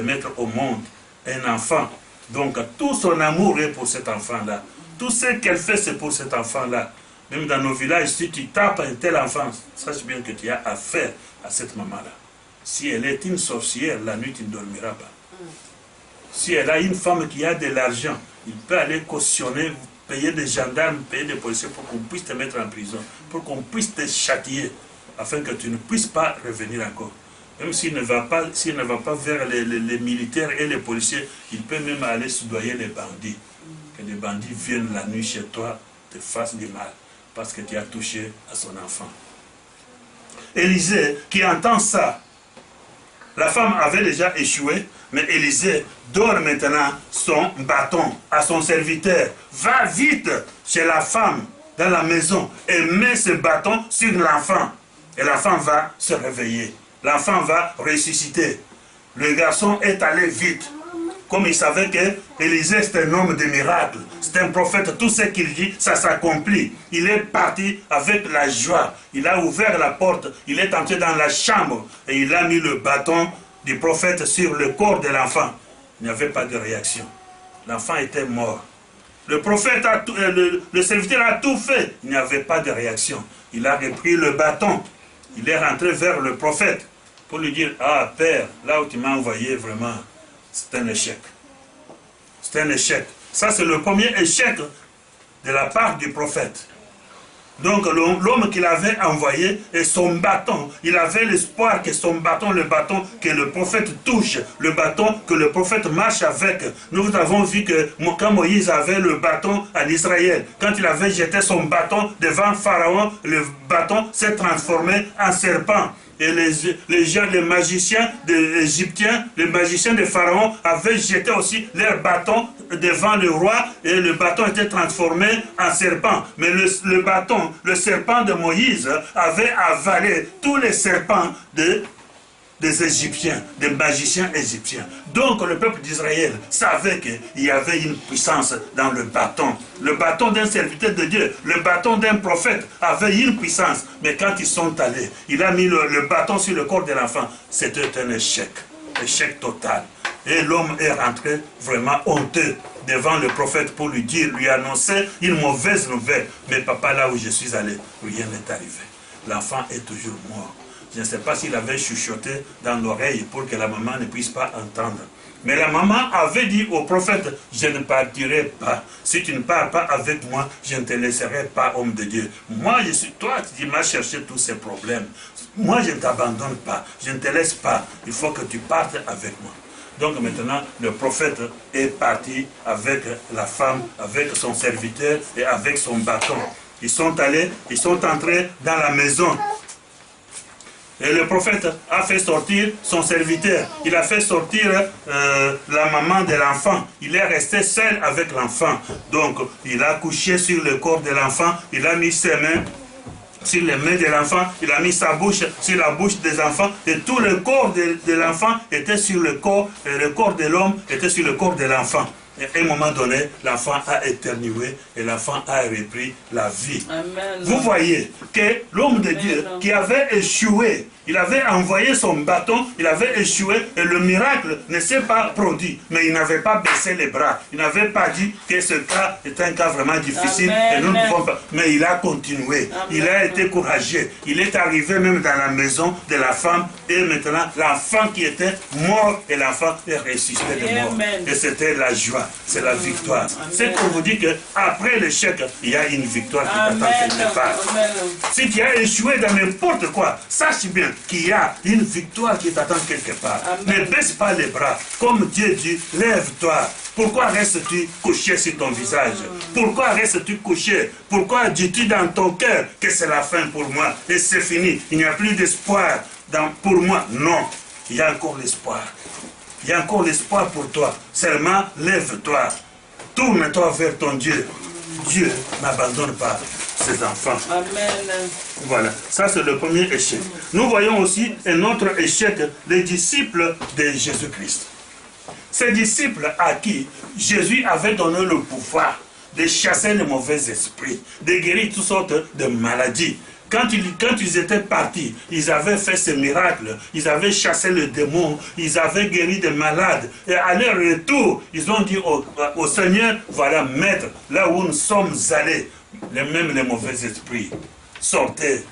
mettre au monde un enfant. Donc tout son amour est pour cet enfant-là. Tout ce qu'elle fait, c'est pour cet enfant-là. Même dans nos villages, si tu tapes un tel enfant, sache bien que tu as affaire à cette maman-là. Si elle est une sorcière, la nuit, tu ne dormiras pas. Si elle a une femme qui a de l'argent, il peut aller cautionner, payer des gendarmes, payer des policiers pour qu'on puisse te mettre en prison, pour qu'on puisse te châtier, afin que tu ne puisses pas revenir encore. Même s'il ne va pas vers les militaires et les policiers, il peut même aller soudoyer les bandits. Que les bandits viennent la nuit chez toi, te fassent du mal, parce que tu as touché à son enfant. Élisée, qui entend ça, la femme avait déjà échoué, mais Élisée donne maintenant son bâton à son serviteur. Va vite chez la femme dans la maison et met ce bâton sur l'enfant. Et l'enfant va se réveiller. L'enfant va ressusciter. Le garçon est allé vite. Comme il savait que Élisée c'est un homme de miracles. C'est un prophète. Tout ce qu'il dit, ça s'accomplit. Il est parti avec la joie. Il a ouvert la porte. Il est entré dans la chambre. Et il a mis le bâton du prophète sur le corps de l'enfant. Il n'y avait pas de réaction. L'enfant était mort. Le prophète, le serviteur a tout fait. Il n'y avait pas de réaction. Il a repris le bâton. Il est rentré vers le prophète pour lui dire, ah Père, là où tu m'as envoyé vraiment, c'est un échec. C'est un échec. Ça c'est le premier échec de la part du prophète. Donc l'homme qu'il avait envoyé et son bâton, il avait l'espoir que son bâton, le bâton que le prophète touche, le bâton que le prophète marche avec. Nous avons vu que quand Moïse avait le bâton en Israël, quand il avait jeté son bâton devant Pharaon, le bâton s'est transformé en serpent. Et les magiciens égyptiens, les magiciens de Pharaon avaient jeté aussi leur bâton devant le roi et le bâton était transformé en serpent. Mais le bâton, le serpent de Moïse avait avalé tous les serpents des Égyptiens, des magiciens égyptiens. Donc le peuple d'Israël savait qu'il y avait une puissance dans le bâton. Le bâton d'un serviteur de Dieu, le bâton d'un prophète avait une puissance. Mais quand ils sont allés, il a mis le bâton sur le corps de l'enfant. C'était un échec total. Et l'homme est rentré vraiment honteux devant le prophète pour lui dire, lui annoncer une mauvaise nouvelle. Mais papa, là où je suis allé, rien n'est arrivé. L'enfant est toujours mort. Je ne sais pas s'il avait chuchoté dans l'oreille pour que la maman ne puisse pas entendre. Mais la maman avait dit au prophète, je ne partirai pas. Si tu ne pars pas avec moi, je ne te laisserai pas, homme de Dieu. Moi, je suis toi qui m'as cherché tous ces problèmes. Moi, je ne t'abandonne pas. Je ne te laisse pas. Il faut que tu partes avec moi. Donc maintenant, le prophète est parti avec la femme, avec son serviteur et avec son bâton. Ils sont allés, ils sont entrés dans la maison. Et le prophète a fait sortir son serviteur. Il a fait sortir la maman de l'enfant. Il est resté seul avec l'enfant. Donc, il a couché sur le corps de l'enfant. Il a mis ses mains sur les mains de l'enfant. Il a mis sa bouche sur la bouche des enfants. Et tout le corps de l'enfant était sur le corps. Et le corps de l'homme était sur le corps de l'enfant. Et à un moment donné, l'enfant a éternué et l'enfant a repris la vie. Amen. Vous voyez que l'homme de Dieu qui avait échoué, il avait envoyé son bâton, il avait échoué et le miracle ne s'est pas produit. Mais il n'avait pas baissé les bras. Il n'avait pas dit que ce cas est un cas vraiment difficile. Amen. Et nous ne pouvons pas. Mais il a continué. Amen. Il a été courageux. Il est arrivé même dans la maison de la femme et maintenant l'enfant qui était mort et l'enfant est ressuscité de mort. Amen. Et c'était la joie. C'est la victoire. C'est pour vous dire qu'après l'échec, il y a une victoire qui t'attend quelque part. Si tu as échoué dans n'importe quoi, sache bien qu'il y a une victoire qui t'attend quelque part. Amen. Ne baisse pas les bras. Comme Dieu dit, lève-toi. Pourquoi restes-tu couché sur ton visage? Pourquoi restes-tu couché? Pourquoi dis-tu dans ton cœur que c'est la fin pour moi et c'est fini? Il n'y a plus d'espoir pour moi. Non, il y a encore l'espoir. Il y a encore l'espoir pour toi. Seulement, lève-toi. Tourne-toi vers ton Dieu. Dieu n'abandonne pas ses enfants. Amen. Voilà. Ça, c'est le premier échec. Nous voyons aussi un autre échec, les disciples de Jésus-Christ. Ces disciples à qui Jésus avait donné le pouvoir de chasser les mauvais esprits, de guérir toutes sortes de maladies. Quand ils étaient partis, ils avaient fait ces miracles, ils avaient chassé le démon, ils avaient guéri des malades. Et à leur retour, ils ont dit au Seigneur, voilà, Maître, là où nous sommes allés, même les mauvais esprits sortaient.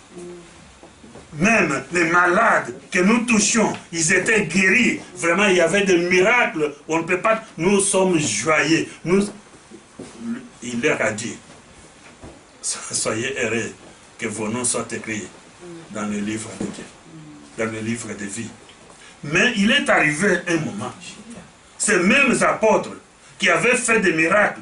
Même les malades que nous touchions, ils étaient guéris. Vraiment, il y avait des miracles. On ne peut pas, nous sommes joyeux. Il leur a dit, soyez heureux que vos noms soient écrits dans le livre de Dieu, dans le livre de vie. Mais il est arrivé un moment, ces mêmes apôtres qui avaient fait des miracles,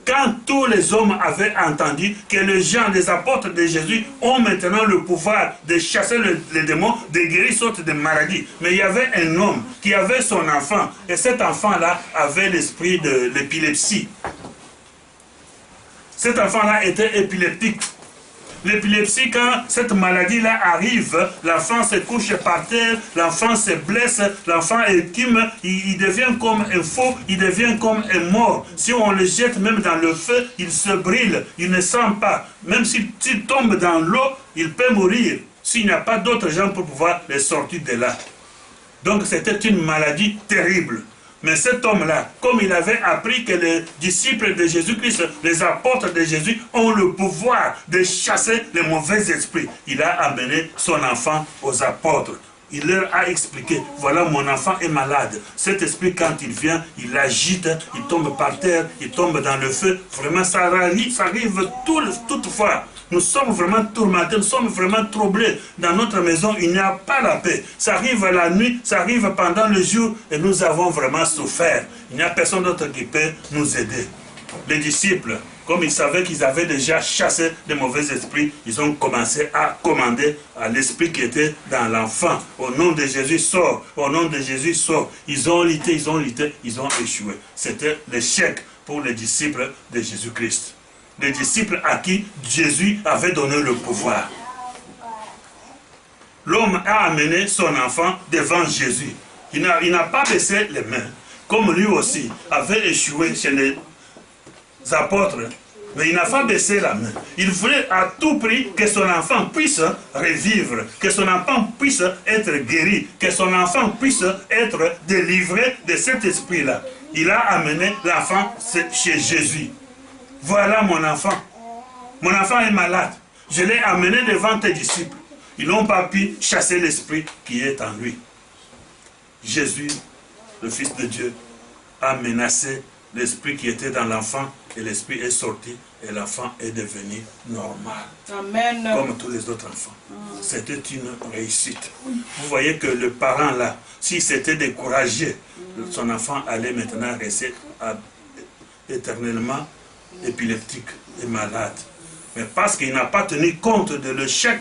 quand tous les hommes avaient entendu que les gens, les apôtres de Jésus, ont maintenant le pouvoir de chasser les démons, de guérir sortes de maladies. Mais il y avait un homme qui avait son enfant, et cet enfant-là avait l'esprit de l'épilepsie. Cet enfant-là était épileptique. L'épilepsie, quand cette maladie-là arrive, l'enfant se couche par terre, l'enfant se blesse, l'enfant écume, il devient comme un faux, il devient comme un mort. Si on le jette même dans le feu, il se brûle, il ne sent pas. Même s'il tombe dans l'eau, il peut mourir. S'il n'y a pas d'autres gens pour pouvoir les sortir de là. Donc c'était une maladie terrible. Mais cet homme-là, comme il avait appris que les disciples de Jésus-Christ, les apôtres de Jésus, ont le pouvoir de chasser les mauvais esprits, il a amené son enfant aux apôtres Il leur a expliqué, voilà mon enfant est malade. Cet esprit quand il vient, il l'agite, il tombe par terre, il tombe dans le feu. Vraiment ça arrive toutefois. Nous sommes vraiment tourmentés, nous sommes vraiment troublés. Dans notre maison, il n'y a pas la paix. Ça arrive la nuit, ça arrive pendant le jour et nous avons vraiment souffert. Il n'y a personne d'autre qui peut nous aider. Les disciples, comme ils savaient qu'ils avaient déjà chassé les mauvais esprits, ils ont commencé à commander à l'esprit qui était dans l'enfant. Au nom de Jésus, sort. Au nom de Jésus, sort. Ils ont lutté, ils ont échoué. C'était l'échec pour les disciples de Jésus-Christ. Les disciples à qui Jésus avait donné le pouvoir. L'homme a amené son enfant devant Jésus. Il n'a pas baissé les mains. Comme lui aussi avait échoué chez les apôtres, mais il n'a pas baissé la main. Il voulait à tout prix que son enfant puisse revivre, que son enfant puisse être guéri, que son enfant puisse être délivré de cet esprit-là. Il a amené l'enfant chez Jésus. Voilà mon enfant. Mon enfant est malade. Je l'ai amené devant tes disciples. Ils n'ont pas pu chasser l'esprit qui est en lui. Jésus, le Fils de Dieu, a menacé l'esprit qui était dans l'enfant et l'esprit est sorti et l'enfant est devenu normal. Amen. Comme tous les autres enfants. C'était une réussite. Vous voyez que le parent là, s'il s'était découragé, son enfant allait maintenant rester éternellement épileptique et malade. Mais parce qu'il n'a pas tenu compte de l'échec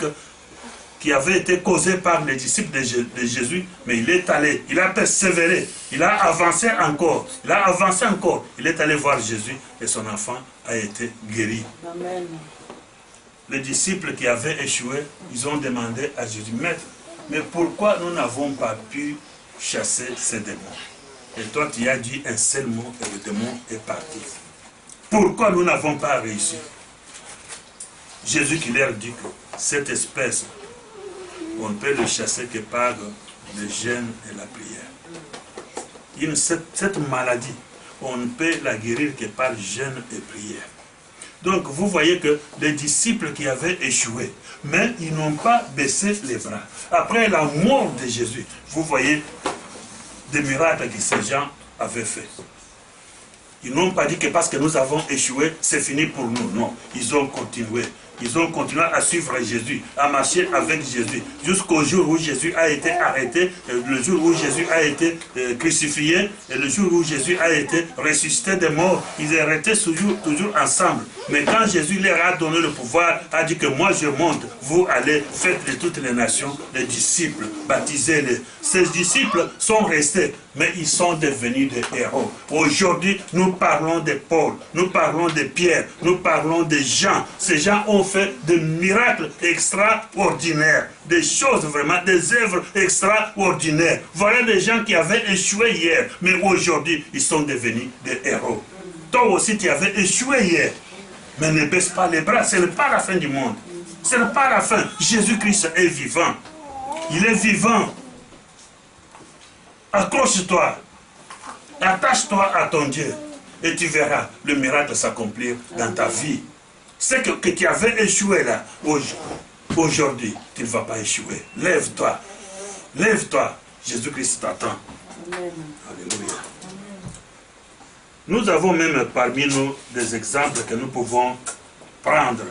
qui avait été causé par les disciples de Jésus, mais il est allé, il a persévéré, il a avancé encore, il est allé voir Jésus et son enfant a été guéri. Amen. Les disciples qui avaient échoué, ils ont demandé à Jésus, Maître, mais pourquoi nous n'avons pas pu chasser ces démons? Et toi tu as dit un seul mot et le démon est parti. Pourquoi nous n'avons pas réussi? Jésus qui leur dit que cette espèce, on ne peut le chasser que par le jeûne et la prière. Cette maladie, on ne peut la guérir que par jeûne et prière. Donc vous voyez que les disciples qui avaient échoué, mais ils n'ont pas baissé les bras. Après la mort de Jésus, vous voyez des miracles que ces gens avaient fait. Ils n'ont pas dit que parce que nous avons échoué, c'est fini pour nous. Non, ils ont continué. Ils ont continué à suivre Jésus, à marcher avec Jésus, jusqu'au jour où Jésus a été arrêté, le jour où Jésus a été crucifié, et le jour où Jésus a été ressuscité des morts. Ils étaient toujours ensemble. Mais quand Jésus leur a donné le pouvoir, a dit que moi je monte, vous allez, faites de toutes les nations les disciples, baptisez-les. Ces disciples sont restés, mais ils sont devenus des héros. Aujourd'hui, nous parlons de Paul, nous parlons de Pierre, nous parlons de Jean. Ces gens ont fait des miracles extraordinaires, des choses vraiment, des œuvres extraordinaires. Voilà des gens qui avaient échoué hier, mais aujourd'hui, ils sont devenus des héros. Toi aussi, tu avais échoué hier, mais ne baisse pas les bras, ce n'est pas la fin du monde. Ce n'est pas la fin. Jésus-Christ est vivant. Il est vivant. Accroche-toi, attache-toi à ton Dieu et tu verras le miracle s'accomplir dans ta vie. C'est que tu avais échoué là, aujourd'hui, tu ne vas pas échouer. Lève-toi, lève-toi, Jésus-Christ t'attend. Alléluia. Nous avons même parmi nous des exemples que nous pouvons prendre,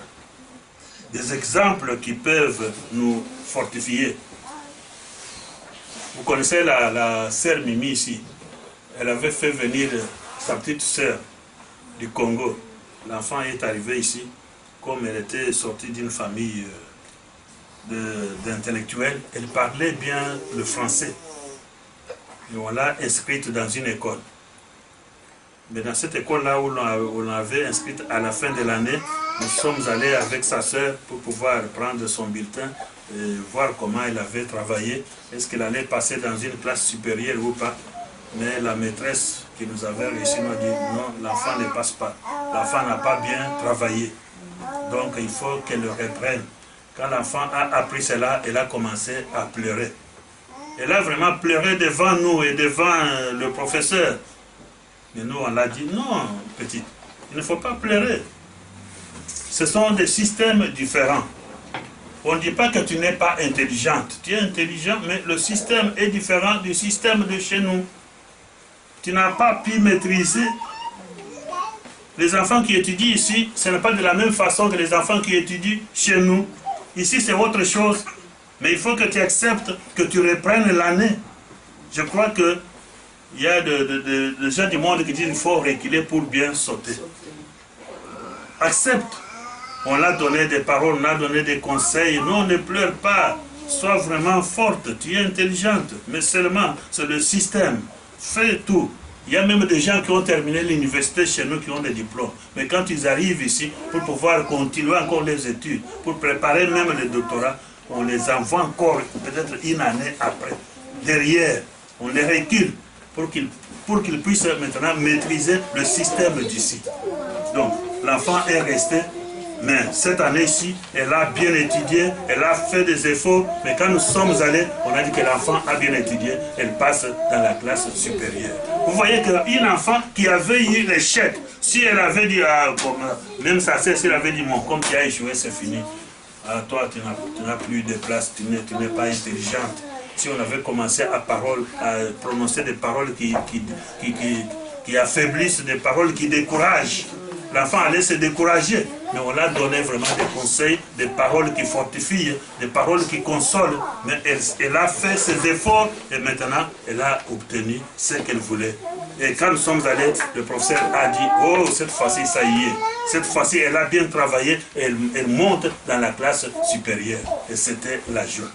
des exemples qui peuvent nous fortifier. Vous connaissez la sœur Mimi ici. Elle avait fait venir sa petite sœur du Congo. L'enfant est arrivé ici, comme elle était sortie d'une famille d'intellectuels. Elle parlait bien le français. Et on l'a inscrite dans une école. Mais dans cette école-là où on l'avait inscrite à la fin de l'année, nous sommes allés avec sa sœur pour pouvoir prendre son bulletin et voir comment elle avait travaillé. Est-ce qu'elle allait passer dans une classe supérieure ou pas? Mais la maîtresse qui nous avait réussi m'a dit non, l'enfant ne passe pas. L'enfant n'a pas bien travaillé. Donc il faut qu'elle le reprenne. Quand l'enfant a appris cela, elle a commencé à pleurer. Elle a vraiment pleuré devant nous et devant le professeur. Mais nous, on l'a dit, non, petite, il ne faut pas pleurer. Ce sont des systèmes différents. On ne dit pas que tu n'es pas intelligente. Tu es intelligent, mais le système est différent du système de chez nous. Tu n'as pas pu maîtriser. Les enfants qui étudient ici, ce n'est pas de la même façon que les enfants qui étudient chez nous. Ici, c'est autre chose. Mais il faut que tu acceptes que tu reprennes l'année. Je crois qu'il y a des gens du monde qui disent qu'il faut reculer pour bien sauter. Accepte. On a donné des paroles, on a donné des conseils. Non, ne pleure pas. Sois vraiment forte. Tu es intelligente. Mais seulement, c'est le système. Fais tout. Il y a même des gens qui ont terminé l'université chez nous qui ont des diplômes. Mais quand ils arrivent ici, pour pouvoir continuer encore les études, pour préparer même le doctorat, on les envoie encore peut-être une année après. Derrière, on les recule pour qu'ils puissent maintenant maîtriser le système d'ici. Donc, l'enfant est resté, mais cette année-ci, elle a bien étudié, elle a fait des efforts, mais quand nous sommes allés, on a dit que l'enfant a bien étudié, elle passe dans la classe supérieure. Vous voyez qu'une enfant qui avait eu l'échec, si elle avait dit, même sa sœur, si elle avait dit, mon comme tu as échoué, c'est fini. Toi, tu n'as plus de place, tu n'es pas intelligente. Si on avait commencé à prononcer des paroles qui affaiblissent, des paroles qui découragent, l'enfant allait se décourager. Mais on a donné vraiment des conseils, des paroles qui fortifient, des paroles qui consolent. Mais elle a fait ses efforts et maintenant elle a obtenu ce qu'elle voulait. Et quand nous sommes allés, le professeur a dit, oh, cette fois-ci, ça y est. Cette fois-ci, elle a bien travaillé et elle monte dans la classe supérieure. Et c'était la joie.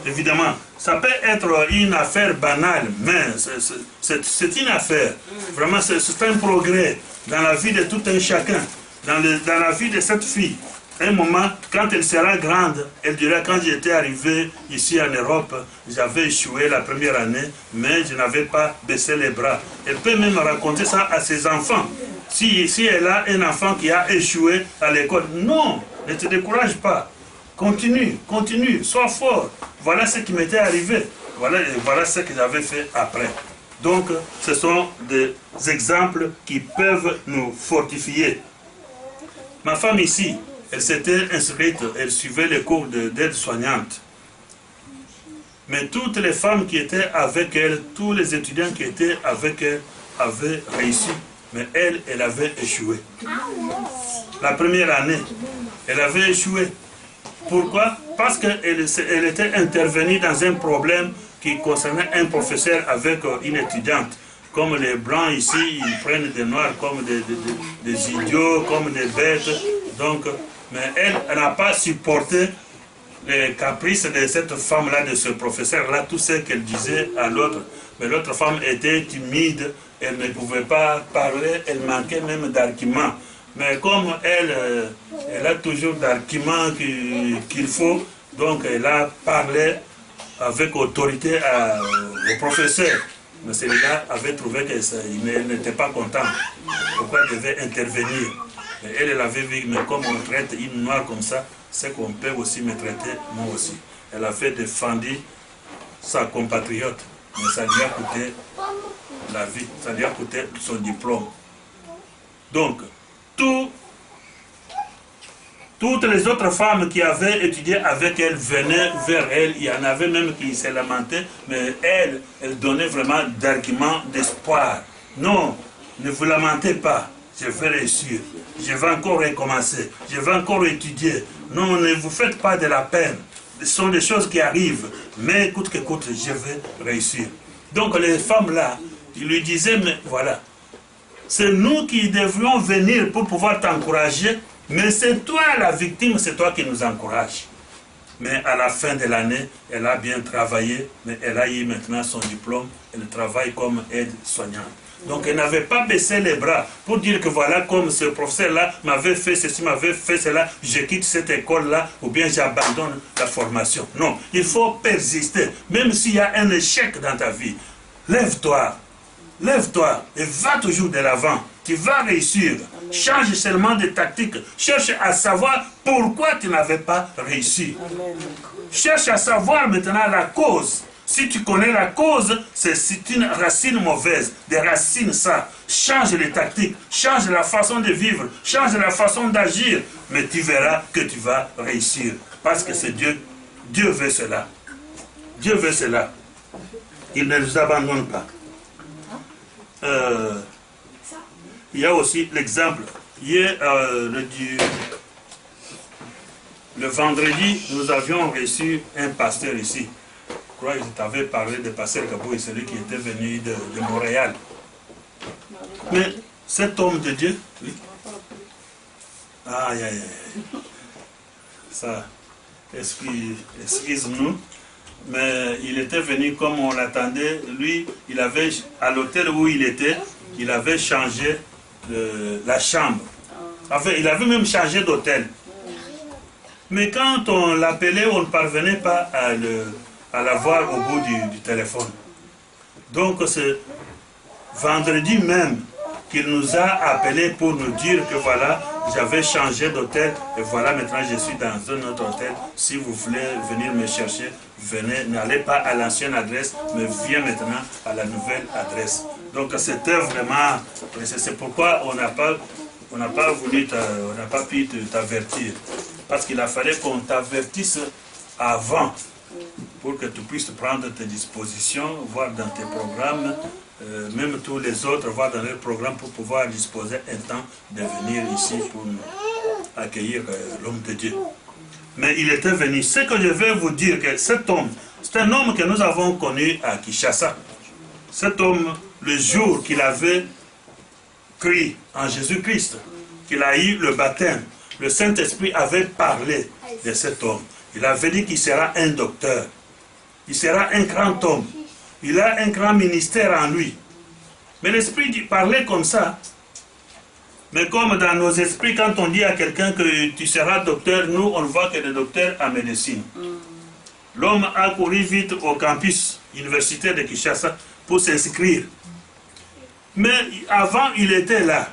Évidemment, ça peut être une affaire banale, mais c'est une affaire. Vraiment, c'est un progrès dans la vie de tout un chacun, dans la vie de cette fille. Un moment, quand elle sera grande, elle dira, quand j'étais arrivé ici en Europe, j'avais échoué la première année, mais je n'avais pas baissé les bras. Elle peut même raconter ça à ses enfants. Si elle a un enfant qui a échoué à l'école, non, ne te décourage pas. Continue, continue, sois fort. Voilà ce qui m'était arrivé. Voilà ce que j'avais fait après. Donc, ce sont des exemples qui peuvent nous fortifier. Ma femme ici, elle s'était inscrite, elle suivait les cours d'aide-soignante. Mais toutes les femmes qui étaient avec elle, tous les étudiants qui étaient avec elle, avaient réussi. Mais elle avait échoué. La première année, elle avait échoué. Pourquoi? Parce qu'elle était intervenue dans un problème qui concernait un professeur avec une étudiante. Comme les blancs ici, ils prennent des noirs comme des idiots, comme des bêtes. Donc, mais elle n'a pas supporté les caprices de cette femme-là, de ce professeur-là, tout ce qu'elle disait à l'autre. Mais l'autre femme était timide, elle ne pouvait pas parler, elle manquait même d'arguments. Mais comme elle a toujours d'arguments qu'il faut, donc elle a parlé avec autorité au professeur. Mais celui-là avait trouvé qu'il n'était pas content. Pourquoi elle devait intervenir? Mais elle avait vu, mais comme on traite une noire comme ça, c'est qu'on peut aussi me traiter moi aussi. Elle avait défendu sa compatriote, mais ça lui a coûté la vie, ça lui a coûté son diplôme. Donc, toutes les autres femmes qui avaient étudié avec elle venaient vers elle. Il y en avait même qui se lamentaient, mais elle donnait vraiment d'arguments d'espoir. Non, ne vous lamentez pas, je vais réussir. Je vais encore recommencer, je vais encore étudier. Non, ne vous faites pas de la peine. Ce sont des choses qui arrivent, mais coûte que coûte, je vais réussir. Donc les femmes-là, ils lui disaient, mais voilà, c'est nous qui devrions venir pour pouvoir t'encourager, mais c'est toi la victime, c'est toi qui nous encourage. Mais à la fin de l'année, elle a bien travaillé, mais elle a eu maintenant son diplôme, elle travaille comme aide-soignante. Donc elle n'avait pas baissé les bras pour dire que voilà, comme ce professeur-là m'avait fait ceci, m'avait fait cela, je quitte cette école-là ou bien j'abandonne la formation. Non, il faut persister, même s'il y a un échec dans ta vie. Lève-toi. Lève-toi et va toujours de l'avant. Tu vas réussir. Change seulement de tactique. Cherche à savoir pourquoi tu n'avais pas réussi. Cherche à savoir maintenant la cause. Si tu connais la cause, c'est une racine mauvaise, des racines ça. Change les tactiques, change la façon de vivre, change la façon d'agir. Mais tu verras que tu vas réussir. Parce que c'est Dieu. Dieu veut cela. Dieu veut cela. Il ne nous abandonne pas. Il y a aussi l'exemple. Hier, le vendredi, nous avions reçu un pasteur ici. Je crois que je t'avais parlé de pasteur Kabou, celui qui était venu de Montréal. Mais cet homme de Dieu, oui. Aïe, aïe, aïe. Ça, excuse-nous. Mais il était venu comme on l'attendait. Lui, il avait, à l'hôtel où il était, il avait changé la chambre. Enfin, il avait même changé d'hôtel. Mais quand on l'appelait, on ne parvenait pas à l'avoir au bout du téléphone. Donc c'est vendredi même qu'il nous a appelés pour nous dire que voilà, j'avais changé d'hôtel et voilà, maintenant je suis dans un autre hôtel. Si vous voulez venir me chercher, venez, n'allez pas à l'ancienne adresse, mais viens maintenant à la nouvelle adresse. Donc c'était vraiment, c'est pourquoi on n'a pas voulu, on n'a pas pu t'avertir. Parce qu'il a fallu qu'on t'avertisse avant pour que tu puisses prendre tes dispositions, voir dans tes programmes, même tous les autres, voir dans leurs programmes pour pouvoir disposer un temps de venir ici pour accueillir l'homme de Dieu. Mais il était venu. Ce que je vais vous dire, que cet homme, c'est un homme que nous avons connu à Kinshasa. Cet homme, le jour qu'il avait cru en Jésus-Christ, qu'il a eu le baptême, le Saint-Esprit avait parlé de cet homme. Il avait dit qu'il sera un docteur. Il sera un grand homme. Il a un grand ministère en lui. Mais l'Esprit parlait comme ça. Mais comme dans nos esprits, quand on dit à quelqu'un que tu seras docteur, nous, on voit que le docteur en médecine. L'homme a couru vite au campus universitaire de Kinshasa pour s'inscrire. Mais avant, il était là.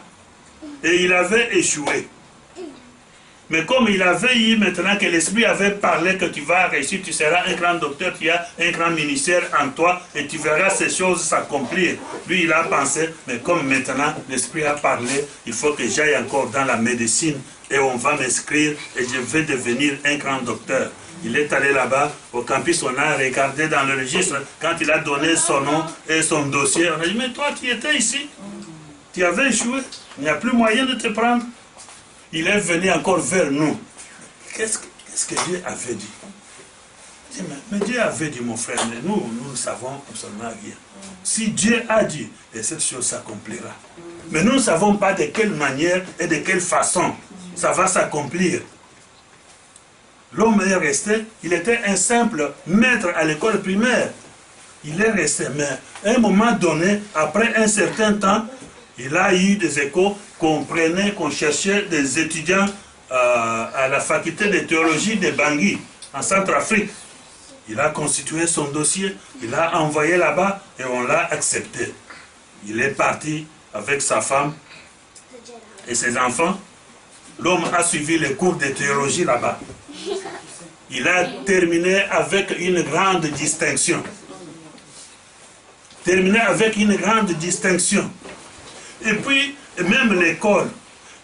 Et il avait échoué. Mais comme il avait eu maintenant que l'Esprit avait parlé que tu vas réussir, tu seras un grand docteur, tu as un grand ministère en toi et tu verras ces choses s'accomplir. Lui, il a pensé, mais comme maintenant l'Esprit a parlé, il faut que j'aille encore dans la médecine et on va m'inscrire et je vais devenir un grand docteur. Il est allé là-bas, au campus, on a regardé dans le registre, quand il a donné son nom et son dossier, on a dit, mais toi tu étais ici, tu avais échoué, il n'y a plus moyen de te prendre. Il est venu encore vers nous. Qu'est-ce que Dieu avait dit? Mais Dieu avait dit, mon frère, mais nous ne savons absolument rien. Si Dieu a dit, et cette chose s'accomplira. Mais nous ne savons pas de quelle manière et de quelle façon ça va s'accomplir. L'homme est resté, il était un simple maître à l'école primaire. Il est resté, mais à un moment donné, après un certain temps, il a eu des échos qu'on prenait, qu'on cherchait des étudiants à la faculté de théologie de Bangui, en Centrafrique. Il a constitué son dossier, il l'a envoyé là-bas et on l'a accepté. Il est parti avec sa femme et ses enfants. L'homme a suivi les cours de théologie là-bas. Il a terminé avec une grande distinction. Terminé avec une grande distinction. Et puis, même l'école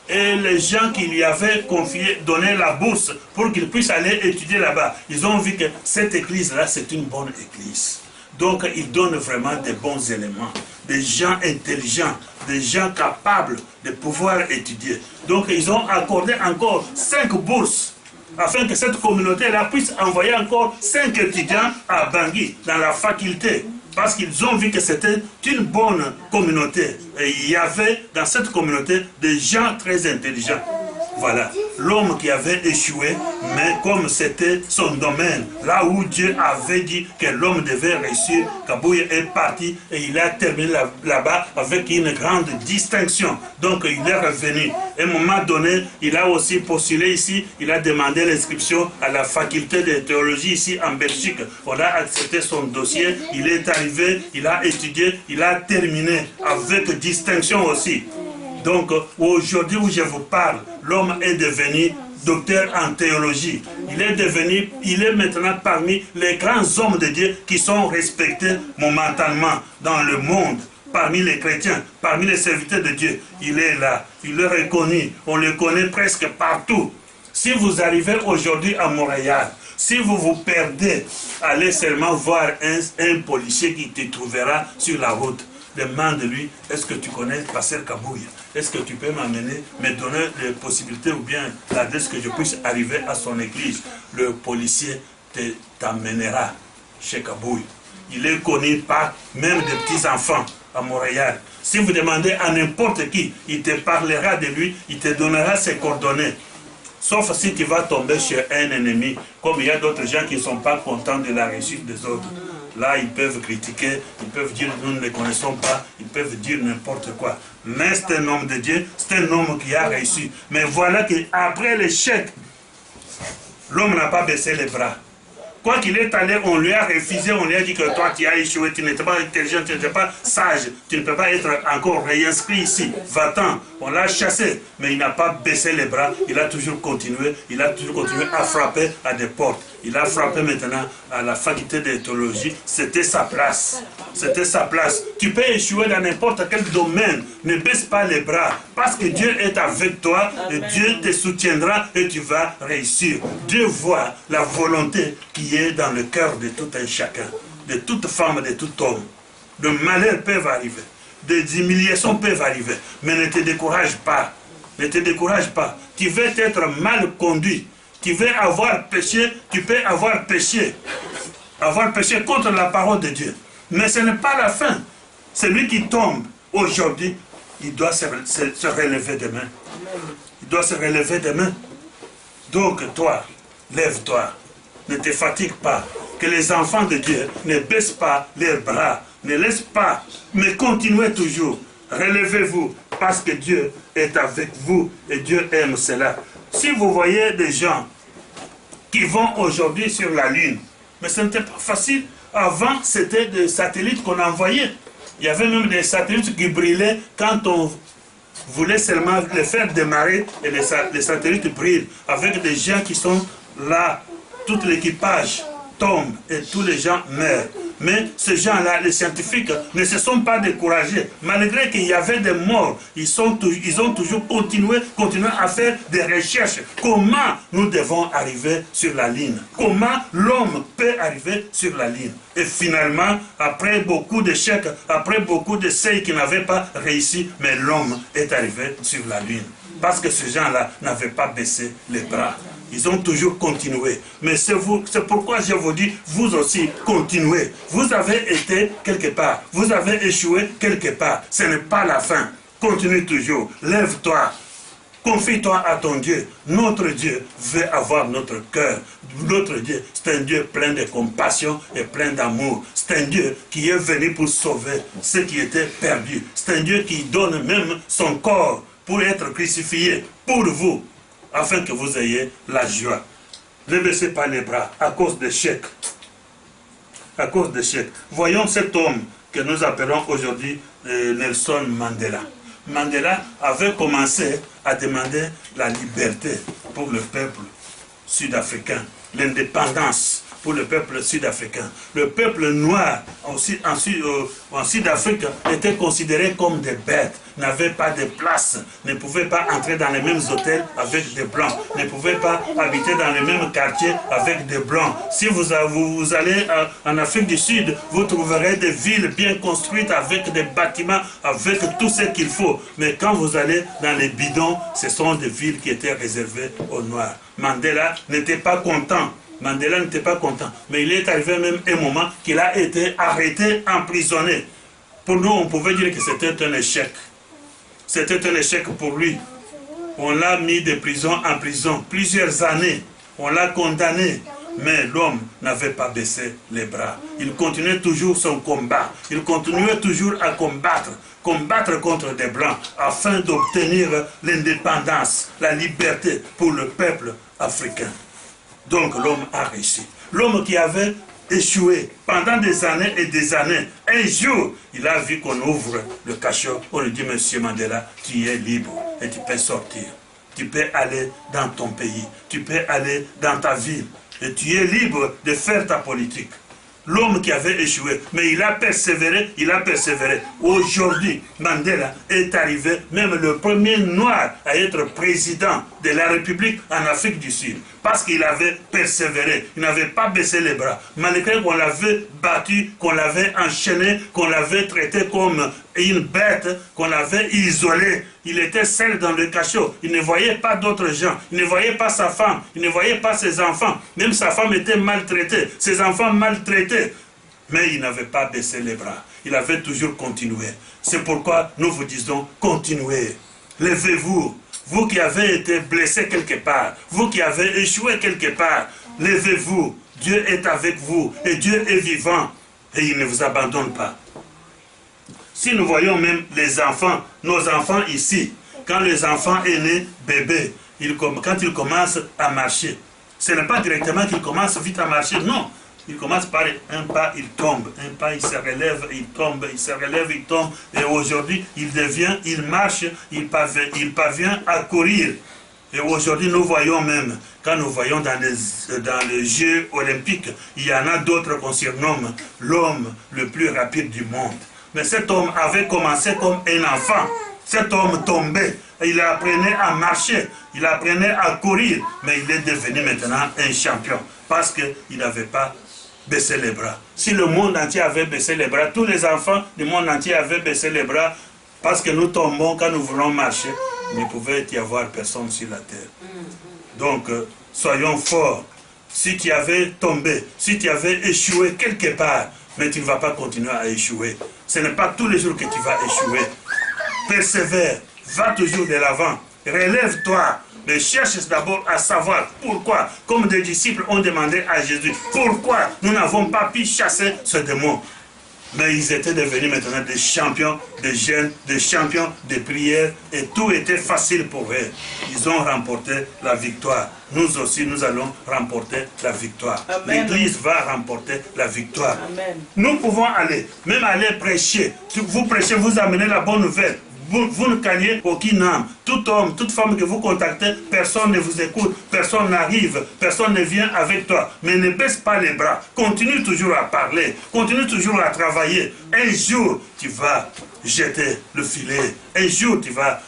et les gens qui lui avaient confié, donné la bourse pour qu'il puisse aller étudier là-bas, ils ont vu que cette église-là, c'est une bonne église. Donc, ils donnent vraiment des bons éléments, des gens intelligents, des gens capables de pouvoir étudier. Donc, ils ont accordé encore 5 bourses afin que cette communauté-là puisse envoyer encore 5 étudiants à Bangui, dans la faculté. Parce qu'ils ont vu que c'était une bonne communauté. Et il y avait dans cette communauté des gens très intelligents. Voilà, l'homme qui avait échoué, mais comme c'était son domaine, là où Dieu avait dit que l'homme devait réussir, Kabouye est parti et il a terminé là-bas avec une grande distinction. Donc il est revenu. À un moment donné, il a aussi postulé ici, il a demandé l'inscription à la faculté de théologie ici en Belgique. On a accepté son dossier, il est arrivé, il a étudié, il a terminé avec distinction aussi. Donc, aujourd'hui où je vous parle, l'homme est devenu docteur en théologie. Il est maintenant parmi les grands hommes de Dieu qui sont respectés momentanément dans le monde, parmi les chrétiens, parmi les serviteurs de Dieu. Il est là, il est reconnu, on le connaît presque partout. Si vous arrivez aujourd'hui à Montréal, si vous vous perdez, allez seulement voir un policier qui te trouvera sur la route. Demande-lui, est-ce que tu connais Pasteur Kabouya? Est-ce que tu peux m'amener, me donner les possibilités ou bien l'adresse que je puisse arriver à son église? Le policier t'amènera chez Kabouya. Il est connu par même des petits-enfants à Montréal. Si vous demandez à n'importe qui, il te parlera de lui, il te donnera ses coordonnées. Sauf si tu vas tomber chez un ennemi, comme il y a d'autres gens qui ne sont pas contents de la réussite des autres. Là, ils peuvent critiquer, ils peuvent dire nous ne les connaissons pas, ils peuvent dire n'importe quoi. Mais c'est un homme de Dieu, c'est un homme qui a réussi. Mais voilà qu'après l'échec, l'homme n'a pas baissé les bras. Quoi qu'il est allé, on lui a refusé, on lui a dit que toi tu as échoué, tu n'étais pas intelligent, tu n'étais pas sage, tu ne peux pas être encore réinscrit ici, va-t'en. On l'a chassé, mais il n'a pas baissé les bras, il a toujours continué à frapper à des portes. Il a frappé maintenant à la faculté de théologie, c'était sa place. C'était sa place. Tu peux échouer dans n'importe quel domaine, ne baisse pas les bras, parce que Dieu est avec toi, et Dieu te soutiendra et tu vas réussir. Dieu voit la volonté qui est dans le cœur de tout un chacun, de toute femme, de tout homme. De malheurs peuvent arriver, des humiliations peuvent arriver, mais ne te décourage pas. Ne te décourage pas. Tu veux être mal conduit. Tu veux avoir péché, tu peux avoir péché. Avoir péché contre la parole de Dieu. Mais ce n'est pas la fin. Celui qui tombe aujourd'hui, il doit se relever demain. Il doit se relever demain. Donc toi, lève-toi. Ne te fatigue pas. Que les enfants de Dieu ne baissent pas leurs bras. Ne laissent pas, mais continuez toujours. Relevez-vous parce que Dieu est avec vous et Dieu aime cela. Si vous voyez des gens qui vont aujourd'hui sur la Lune, mais ce n'était pas facile. Avant, c'était des satellites qu'on envoyait. Il y avait même des satellites qui brillaient quand on voulait seulement les faire démarrer et les satellites brillent avec des gens qui sont là. Tout l'équipage tombe et tous les gens meurent. Mais ces gens-là, les scientifiques, ne se sont pas découragés. Malgré qu'il y avait des morts, ils ont toujours continué à faire des recherches. Comment nous devons arriver sur la ligne? Comment l'homme peut arriver sur la ligne? Et finalement, après beaucoup d'échecs, après beaucoup d'essais qui n'avaient pas réussi, mais l'homme est arrivé sur la ligne. Parce que ces gens-là n'avaient pas baissé les bras. Ils ont toujours continué. Mais c'est pourquoi je vous dis, vous aussi, continuez. Vous avez été quelque part. Vous avez échoué quelque part. Ce n'est pas la fin. Continue toujours. Lève-toi. Confie-toi à ton Dieu. Notre Dieu veut avoir notre cœur. Notre Dieu, c'est un Dieu plein de compassion et plein d'amour. C'est un Dieu qui est venu pour sauver ceux qui étaient perdus. C'est un Dieu qui donne même son corps pour être crucifié pour vous, afin que vous ayez la joie. Ne baissez pas les bras à cause d'échecs. À cause d'échecs. Voyons cet homme que nous appelons aujourd'hui Nelson Mandela. Mandela avait commencé à demander la liberté pour le peuple sud-africain, l'indépendance pour le peuple sud-africain. Le peuple noir en Sud-Afrique était considéré comme des bêtes, n'avait pas de place, ne pouvait pas entrer dans les mêmes hôtels avec des blancs, ne pouvait pas habiter dans les mêmes quartiers avec des blancs. Si vous allez en Afrique du Sud, vous trouverez des villes bien construites avec des bâtiments, avec tout ce qu'il faut. Mais quand vous allez dans les bidons, ce sont des villes qui étaient réservées aux Noirs. Mandela n'était pas content. Mandela n'était pas content. Mais il est arrivé même un moment qu'il a été arrêté, emprisonné. Pour nous, on pouvait dire que c'était un échec. C'était un échec pour lui. On l'a mis de prison en prison plusieurs années. On l'a condamné. Mais l'homme n'avait pas baissé les bras. Il continuait toujours son combat. Il continuait toujours à combattre contre des Blancs afin d'obtenir l'indépendance, la liberté pour le peuple africain. Donc l'homme a réussi. L'homme qui avait échoué pendant des années et des années, un jour, il a vu qu'on ouvre le cachot. On lui dit, Monsieur Mandela, tu es libre et tu peux sortir. Tu peux aller dans ton pays, tu peux aller dans ta ville. Et tu es libre de faire ta politique. l'homme qui avait échoué. Mais il a persévéré, il a persévéré. Aujourd'hui, Mandela est arrivé, même le premier noir à être président de la République en Afrique du Sud. Parce qu'il avait persévéré, il n'avait pas baissé les bras. Malgré qu'on l'avait battu, qu'on l'avait enchaîné, qu'on l'avait traité comme une bête, qu'on l'avait isolé. Il était seul dans le cachot. Il ne voyait pas d'autres gens. Il ne voyait pas sa femme. Il ne voyait pas ses enfants. Même sa femme était maltraitée. Ses enfants maltraités. Mais il n'avait pas baissé les bras. Il avait toujours continué. C'est pourquoi nous vous disons, continuez. Levez-vous. Vous qui avez été blessé quelque part. Vous qui avez échoué quelque part. Levez-vous. Dieu est avec vous. Et Dieu est vivant. Et il ne vous abandonne pas. Si nous voyons même les enfants, nos enfants ici, quand les enfants est né, bébé, quand ils commencent à marcher, ce n'est pas directement qu'ils commencent vite à marcher, non. Ils commencent par un pas, ils tombent, un pas, il se relève, il tombe, il se relève, il tombe, et aujourd'hui, il marche, il parvient à courir. Et aujourd'hui, nous voyons même, quand nous voyons dans les Jeux olympiques, il y en a d'autres qu'on surnomme l'homme le plus rapide du monde. Mais cet homme avait commencé comme un enfant. Cet homme tombait. Il apprenait à marcher. Il apprenait à courir. Mais il est devenu maintenant un champion. Parce qu'il n'avait pas baissé les bras. Si le monde entier avait baissé les bras, tous les enfants du monde entier avaient baissé les bras, parce que nous tombons quand nous voulons marcher, il ne pouvait y avoir personne sur la terre. Donc, soyons forts. Si tu avais tombé, si tu avais échoué quelque part, mais tu ne vas pas continuer à échouer. Ce n'est pas tous les jours que tu vas échouer. Persévère, va toujours de l'avant, relève-toi, mais cherche d'abord à savoir pourquoi, comme des disciples ont demandé à Jésus, pourquoi nous n'avons pas pu chasser ce démon. Mais ils étaient devenus maintenant des champions, des jeunes, des champions de prière, et tout était facile pour eux. Ils ont remporté la victoire. Nous aussi, nous allons remporter la victoire. L'Église va remporter la victoire. Amen. Nous pouvons aller, même aller prêcher. Vous prêchez, vous amenez la bonne nouvelle. Vous ne gagnez aucune âme. Tout homme, toute femme que vous contactez, personne ne vous écoute, personne n'arrive, personne ne vient avec toi. Mais ne baisse pas les bras. Continue toujours à parler, continue toujours à travailler. Un jour, tu vas jeter le filet. Un jour, tu vas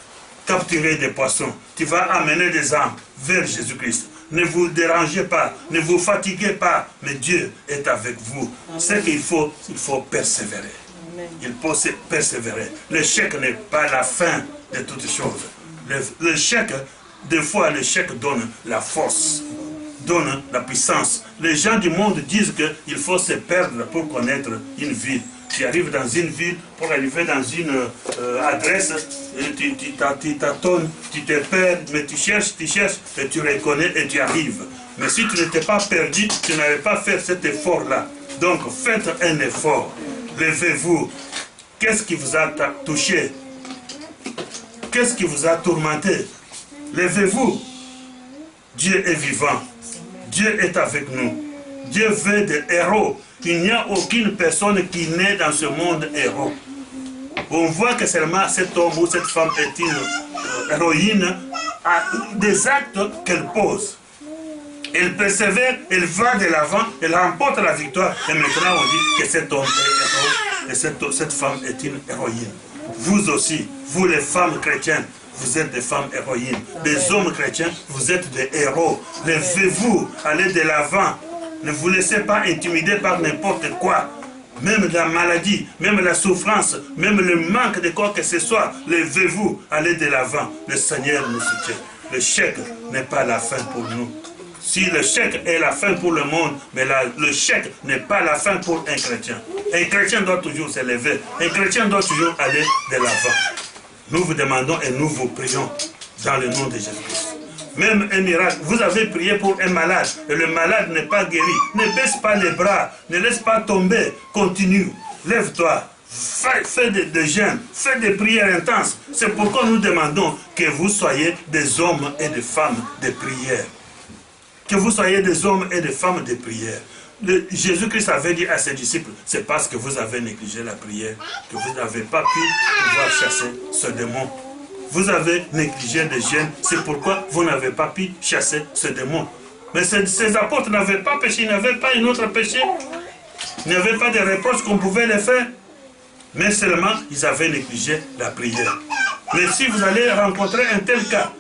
capturer des poissons. Tu vas amener des âmes vers Jésus-Christ. Ne vous dérangez pas, ne vous fatiguez pas, mais Dieu est avec vous. C'est qu'il faut persévérer. Il faut persévérer. L'échec n'est pas la fin de toutes choses. L'échec, des fois, l'échec donne la force, donne la puissance. Les gens du monde disent qu'il faut se perdre pour connaître une ville. Tu arrives dans une ville, pour arriver dans une adresse, tu tâtonnes, tu te perds, mais tu cherches, et tu reconnais et tu arrives. Mais si tu n'étais pas perdu, tu n'avais pas fait cet effort-là. Donc faites un effort. Levez-vous. Qu'est-ce qui vous a touché? Qu'est-ce qui vous a tourmenté? Levez-vous. Dieu est vivant. Dieu est avec nous. Dieu veut des héros. Il n'y a aucune personne qui naît dans ce monde héros. On voit que seulement cet homme ou cette femme est une héroïne à des actes qu'elle pose. Elle persévère, elle va de l'avant, elle remporte la victoire. Et maintenant on dit que cet homme est héros et cette femme est une héroïne. Vous aussi, vous les femmes chrétiennes, vous êtes des femmes héroïnes. Les hommes chrétiens, vous êtes des héros. Levez-vous, allez de l'avant. Ne vous laissez pas intimider par n'importe quoi. Même la maladie, même la souffrance, même le manque de quoi que ce soit. Levez-vous, allez de l'avant. Le Seigneur nous soutient. Le chèque n'est pas la fin pour nous. Si le chèque est la fin pour le monde, mais le chèque n'est pas la fin pour un chrétien. Un chrétien doit toujours se lever. Un chrétien doit toujours aller de l'avant. Nous vous demandons et nous vous prions dans le nom de Jésus-Christ. Même un miracle, vous avez prié pour un malade et le malade n'est pas guéri. Ne baisse pas les bras, ne laisse pas tomber, continue, lève-toi. Fais des jeûnes, fais des prières intenses. C'est pourquoi nous demandons que vous soyez des hommes et des femmes de prière. Que vous soyez des hommes et des femmes de prière. Jésus-Christ avait dit à ses disciples, c'est parce que vous avez négligé la prière que vous n'avez pas pu pouvoir chasser ce démon. Vous avez négligé les jeûnes, c'est pourquoi vous n'avez pas pu chasser ce démon. Mais ces apôtres n'avaient pas péché, ils n'avaient pas un autre péché. Il n'y avait pas de reproches qu'on pouvait les faire. Mais seulement, ils avaient négligé la prière. Mais si vous allez rencontrer un tel cas,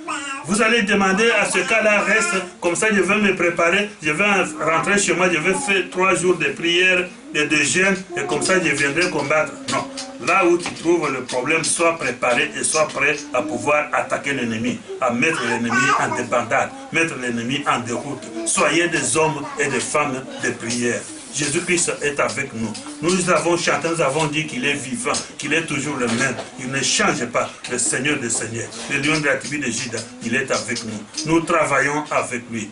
vous allez demander à ce cas-là reste, comme ça je vais me préparer, je vais rentrer chez moi, je vais faire 3 jours de prière et de jeûne, et comme ça je viendrai combattre. Non. Là où tu trouves le problème, sois préparé et sois prêt à pouvoir attaquer l'ennemi, à mettre l'ennemi en débandade, mettre l'ennemi en déroute. Soyez des hommes et des femmes de prière. Jésus-Christ est avec nous. Nous avons chanté, nous avons dit qu'il est vivant, qu'il est toujours le même. Il ne change pas, le Seigneur des Seigneurs. Le lion de la tribu de Juda, il est avec nous. Nous travaillons avec lui.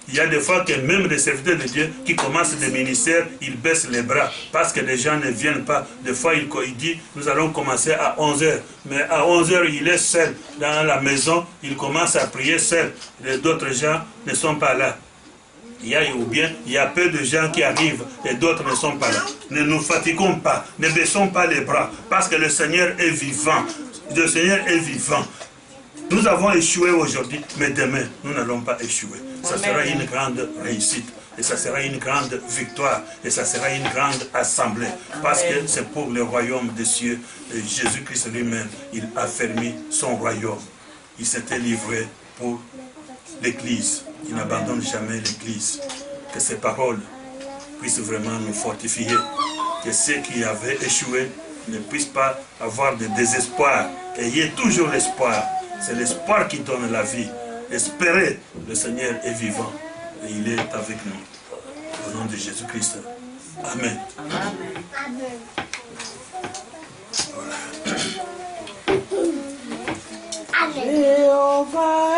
Il y a des fois que même des serviteurs de Dieu qui commencent des ministères, ils baissent les bras parce que les gens ne viennent pas. Des fois, il dit, nous allons commencer à 11h. Mais à 11h, il est seul dans la maison, il commence à prier seul. D'autres gens ne sont pas là. Il y a peu de gens qui arrivent et d'autres ne sont pas là. Ne nous fatiguons pas, ne baissons pas les bras, parce que le Seigneur est vivant. Le Seigneur est vivant. Nous avons échoué aujourd'hui, mais demain, nous n'allons pas échouer. Ça sera une grande réussite, et ça sera une grande victoire, et ça sera une grande assemblée, parce que c'est pour le royaume des cieux. Et Jésus-Christ lui-même, il a fermé son royaume. Il s'était livré pour l'Église. Il n'abandonne jamais l'Église. Que ces paroles puissent vraiment nous fortifier. Que ceux qui avaient échoué ne puissent pas avoir de désespoir. Ayez toujours l'espoir. C'est l'espoir qui donne la vie. Espérez, le Seigneur est vivant et il est avec nous. Au nom de Jésus-Christ. Amen. Amen. Voilà. Jéhovah